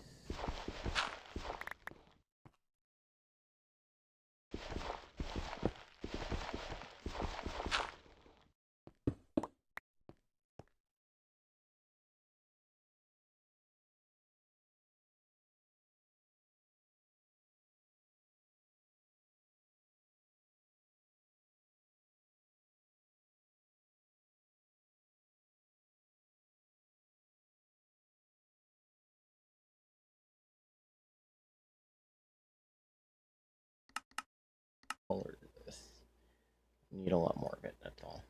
color is this? Need a lot more of it, that's all.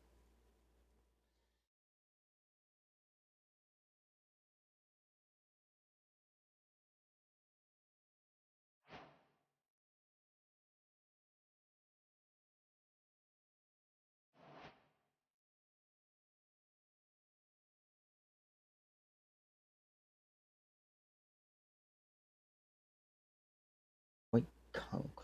White concrete.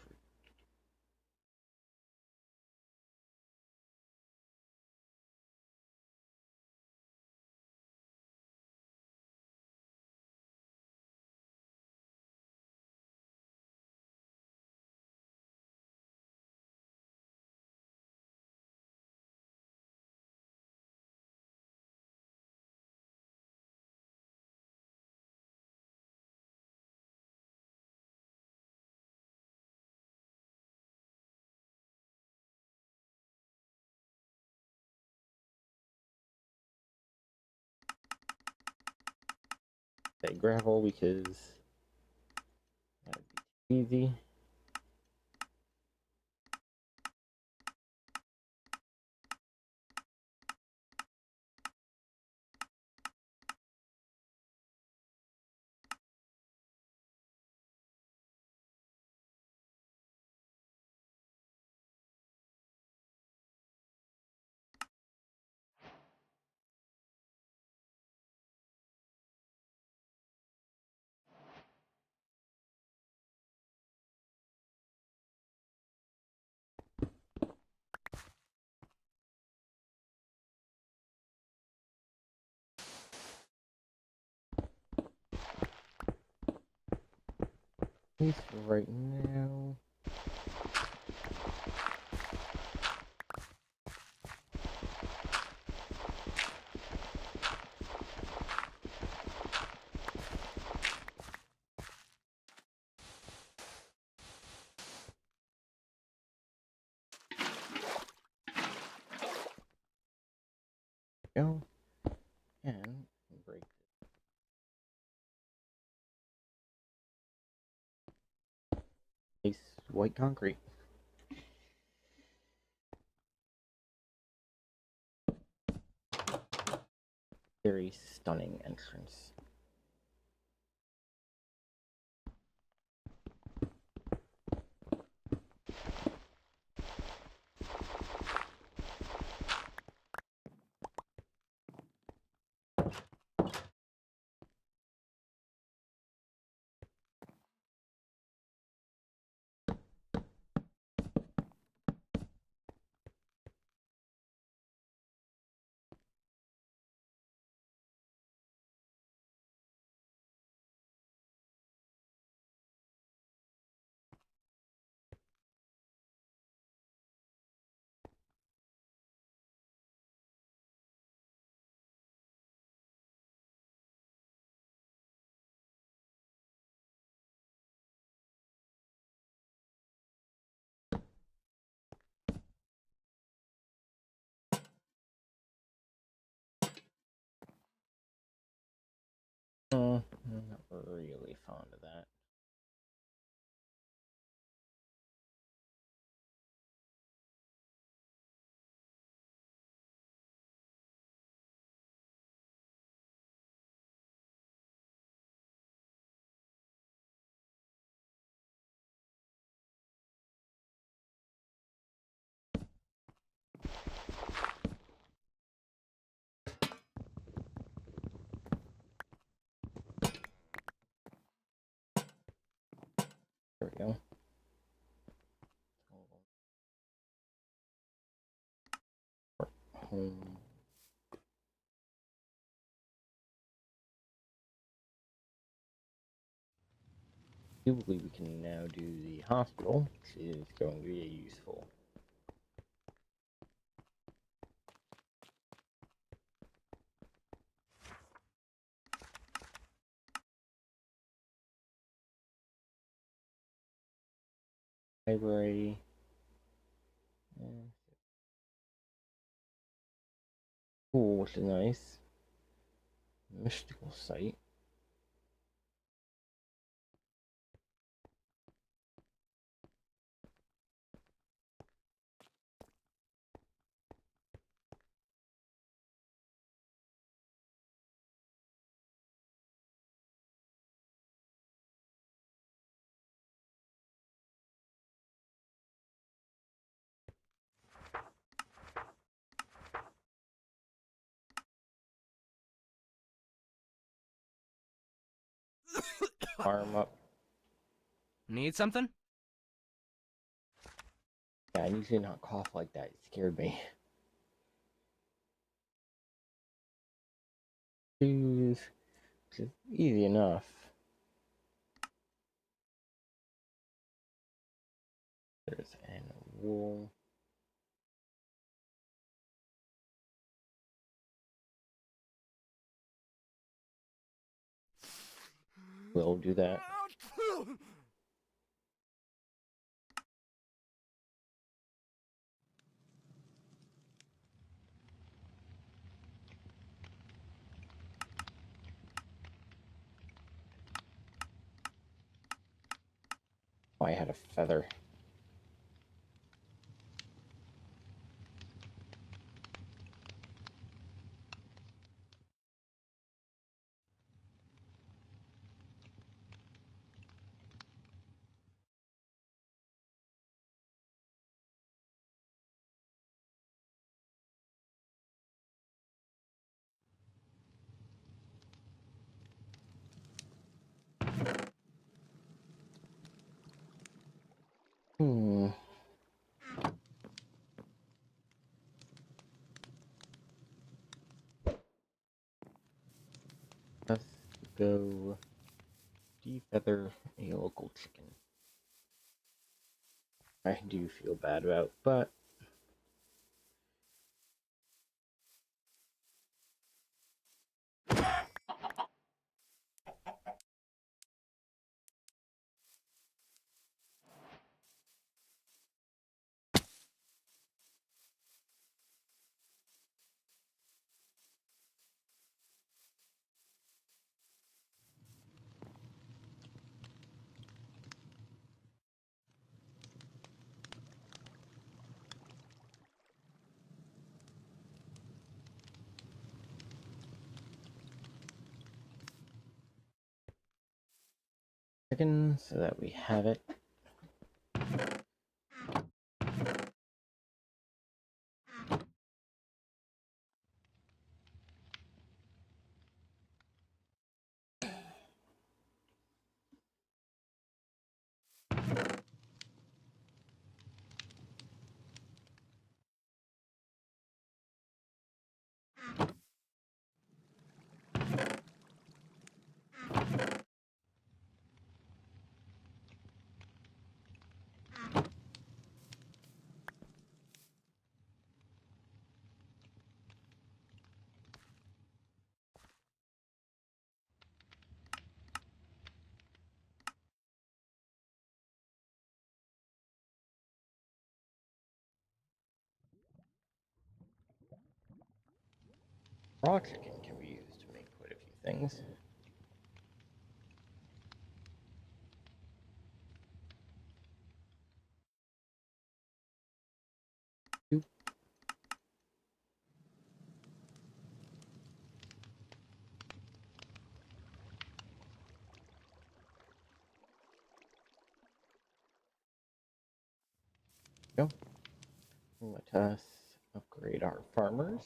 Okay, gravel because that'd be easy. At least for right now. Go and break this white concrete. Very stunning entrance. I'm not really fond of that. There we go. Home. I do believe we can now do the hospital, which is going to be useful. Library. Cool, which is nice. Mystical site. Arm up. Need something? Yeah, I usually not cough like that. It scared me. Shoes. Just easy enough. There's an wool. We'll do that. Oh, I had a feather. Hmm. Let's go defeather a local chicken. I do feel bad about, but chicken so that we have it. Raw chicken can be used to make quite a few things. Oop. Go. Let us upgrade our farmers.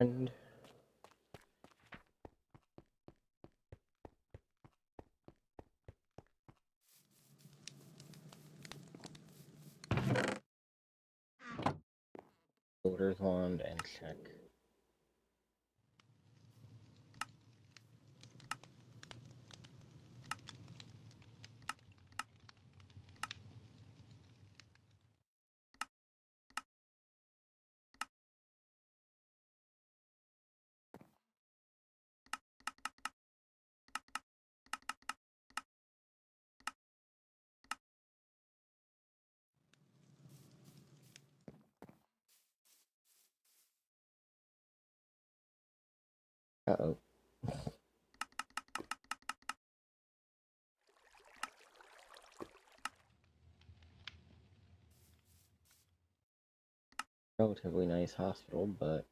And builder's wand and check. Uh-oh. Relatively nice hospital, but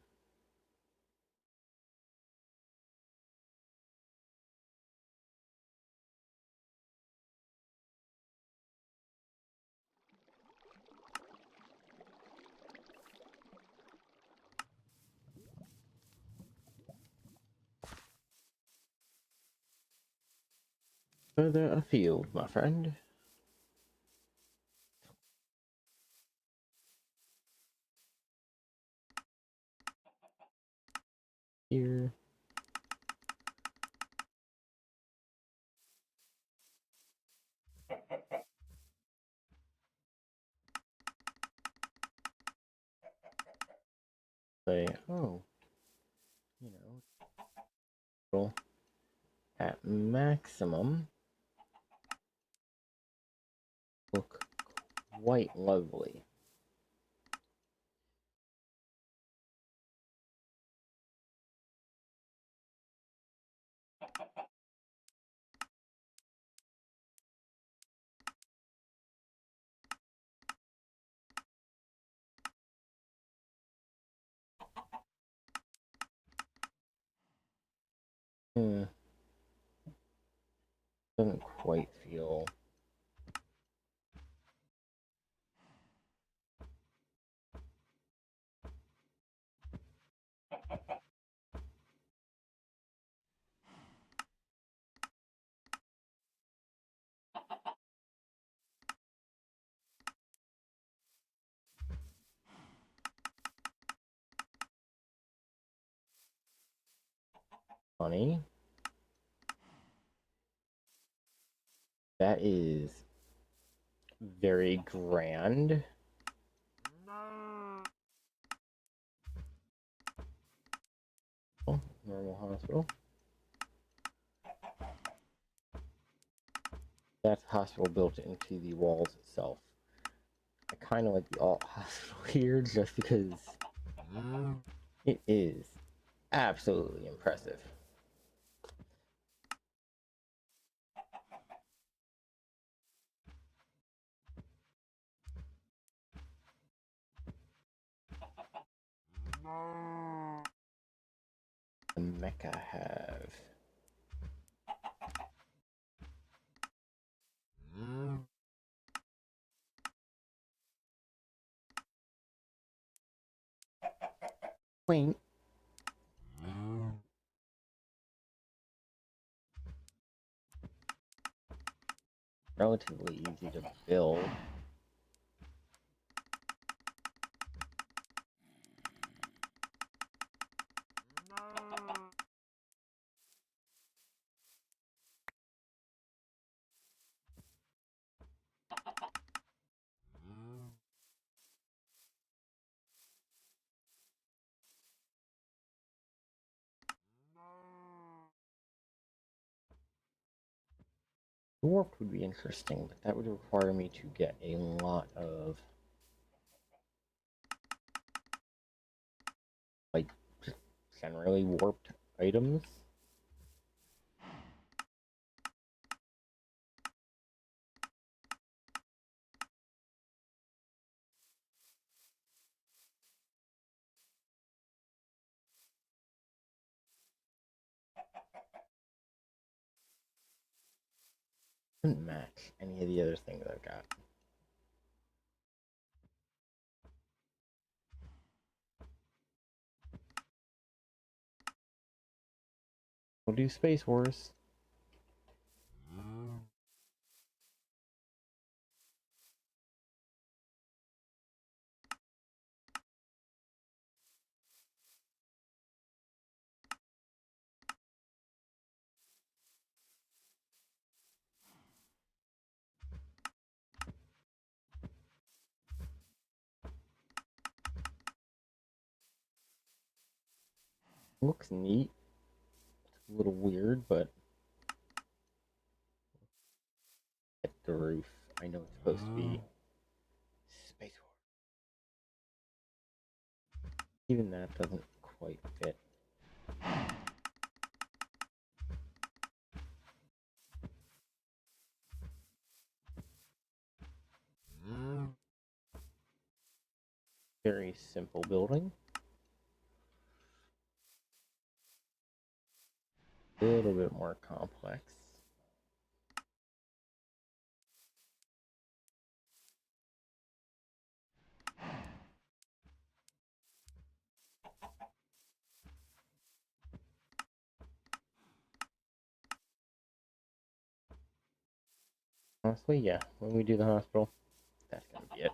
Further afield, my friend. Here. Say, oh, you know, at maximum, look quite lovely. Doesn't quite feel. Funny. That is very grand. Oh, normal hospital. That's hospital built into the walls itself. I kind of like the alt hospital here just because it is absolutely impressive. The mecha have. Quaint. Relatively easy to build. Warped would be interesting, but that would require me to get a lot of like just generally warped items. Doesn't match any of the other things I've got. We'll do Space Wars. Looks neat. It's a little weird, but at the roof, I know it's supposed to be Space Wars. Even that doesn't quite fit. Very simple building. A little bit more complex. Honestly, yeah. When we do the hospital, that's gonna be it.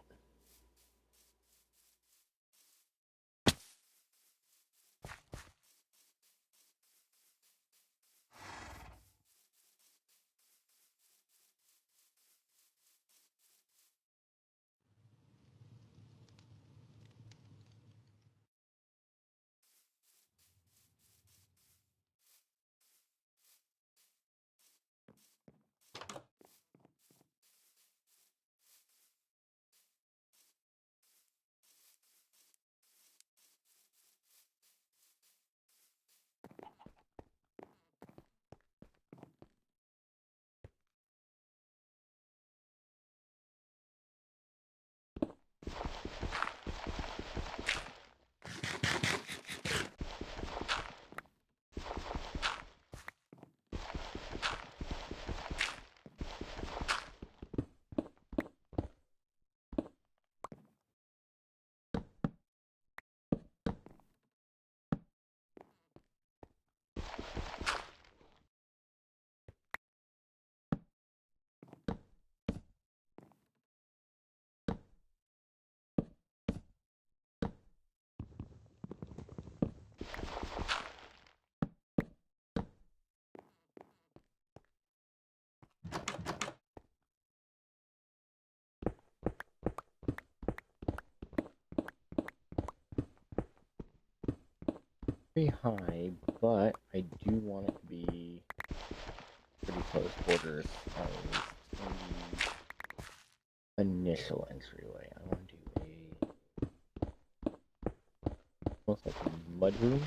Pretty high, but I do want it to be pretty close quarters, at least in the initial entryway. I want to do almost like a mud room.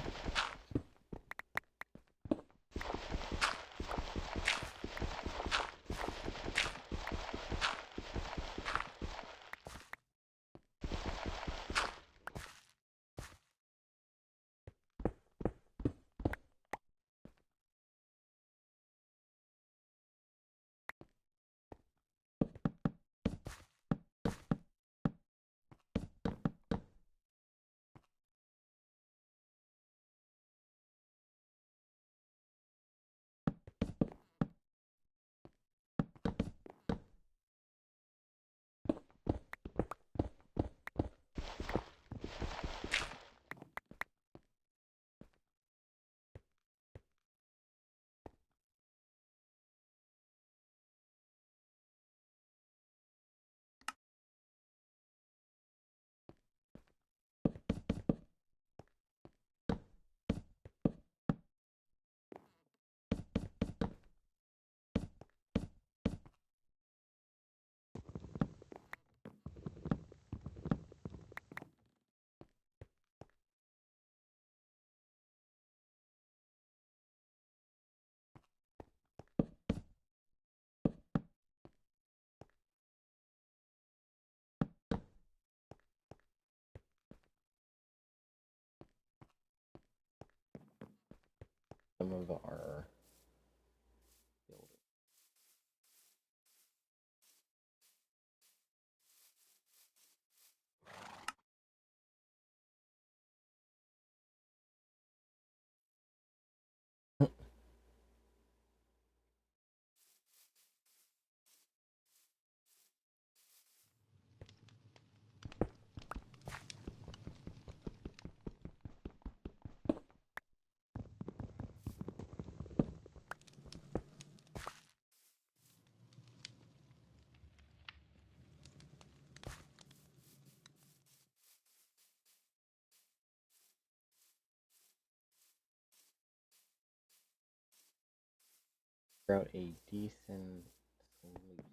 Some of our buildings. Out a decent solution.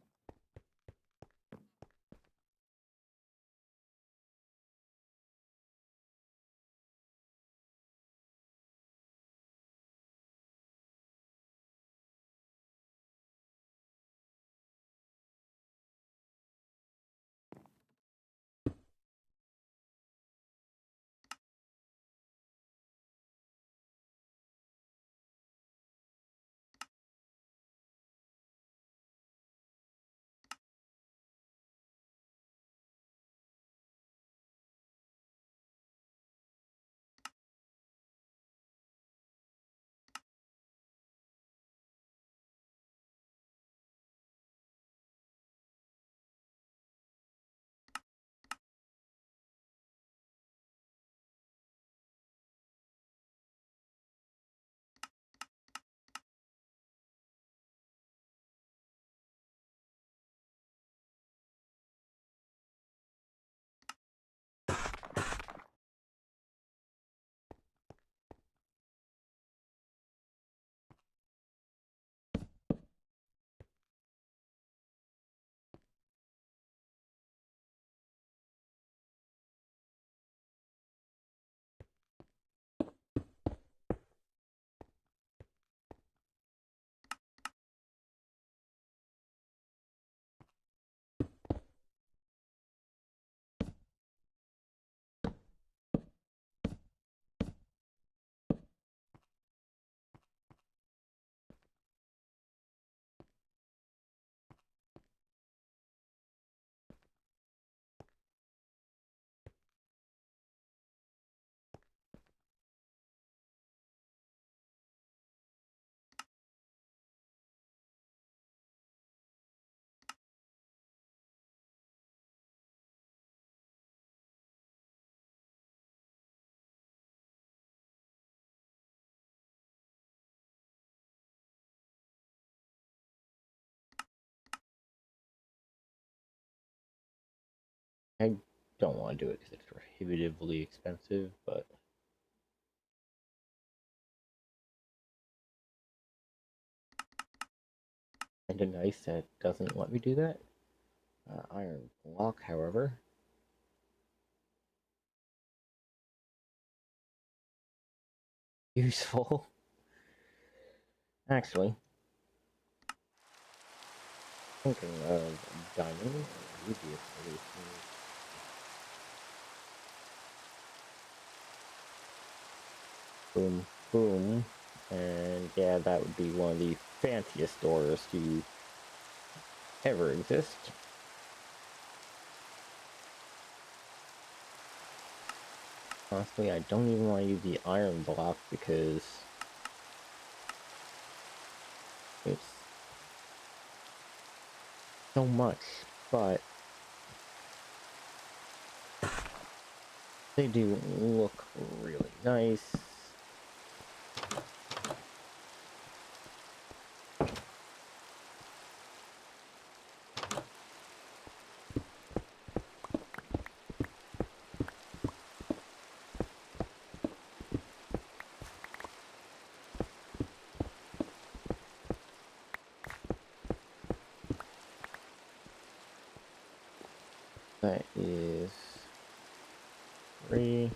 I don't want to do it because it's prohibitively expensive, but kinda nice that it doesn't let me do that. Iron block, however, useful. Actually, thinking of diamonds would be a solution. Boom, boom, and yeah, that would be one of the fanciest doors to ever exist. Honestly, I don't even want to use the iron block because it's so much, but they do look really nice. That is 3.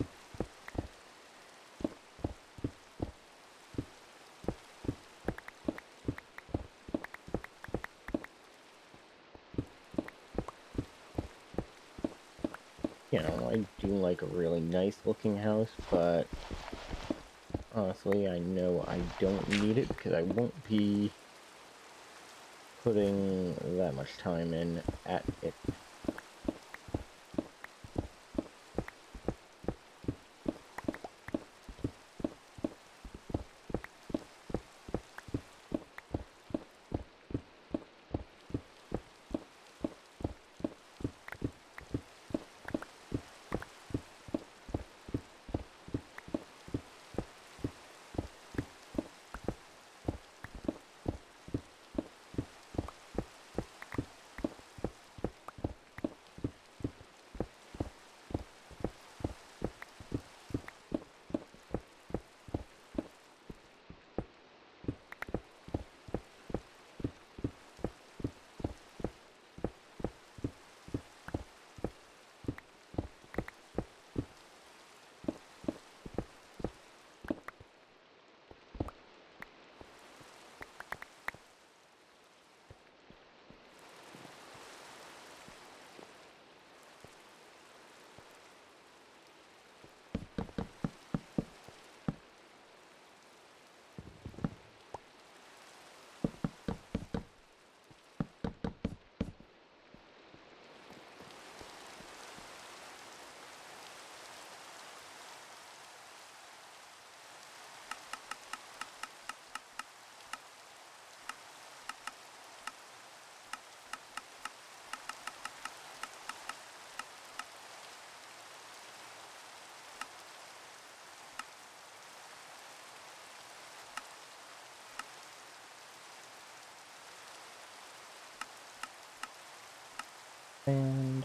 You know, I do like a really nice looking house, but honestly, I know I don't need it because I won't be putting that much time in at it. And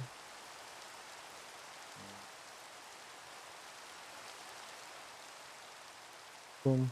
boom.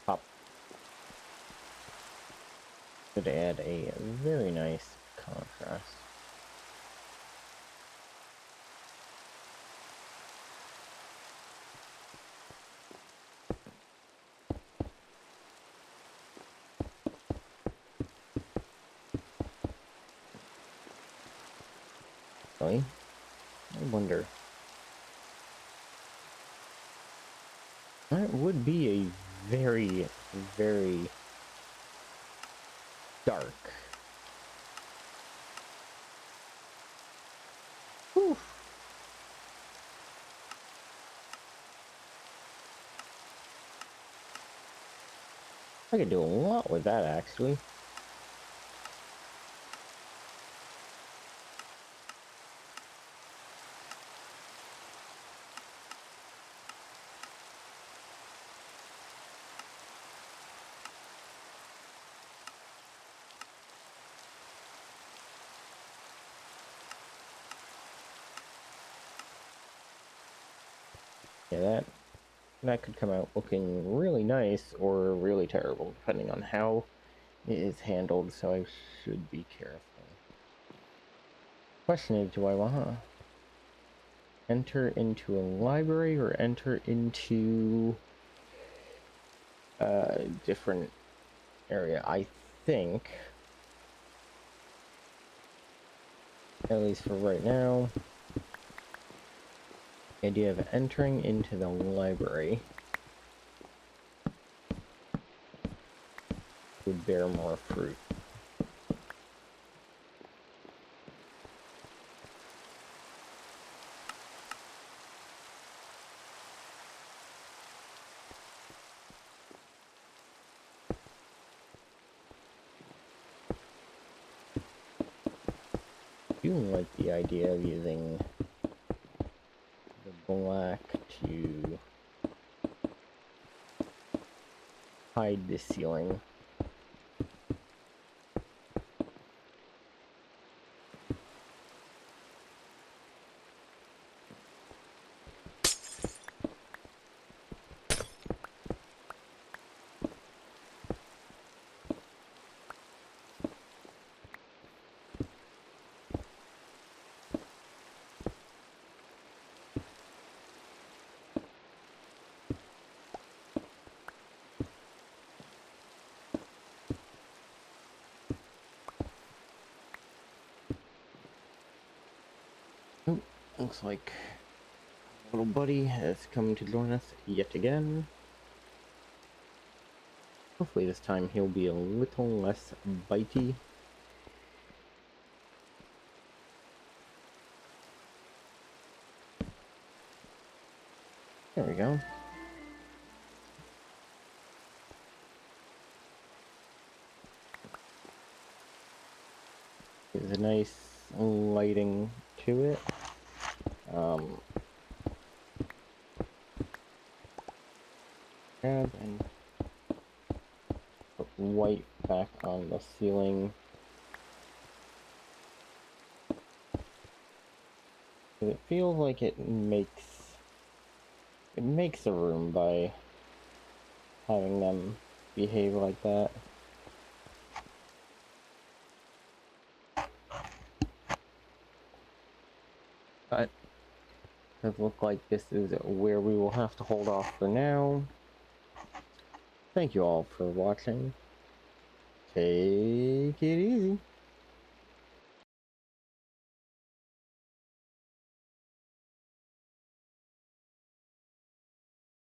Pop. Could add a very nice contrast. Really? I wonder. That would be a very, very dark. Whew. I could do a lot with that, actually. Yeah, that could come out looking really nice or really terrible, depending on how it is handled, so I should be careful. Question is, do I want to enter into a library or enter into a different area? I think, at least for right now, the idea of entering into the library would bear more fruit. I do like the idea of using the black to hide the ceiling. Oh, looks like little buddy has come to join us yet again. Hopefully this time he'll be a little less bitey. There we go. There's a nice lighting to it. Grab and put white back on the ceiling. It feels like it makes a room by having them behave like that. But it does look like this is where we will have to hold off for now. Thank you all for watching. Take it easy.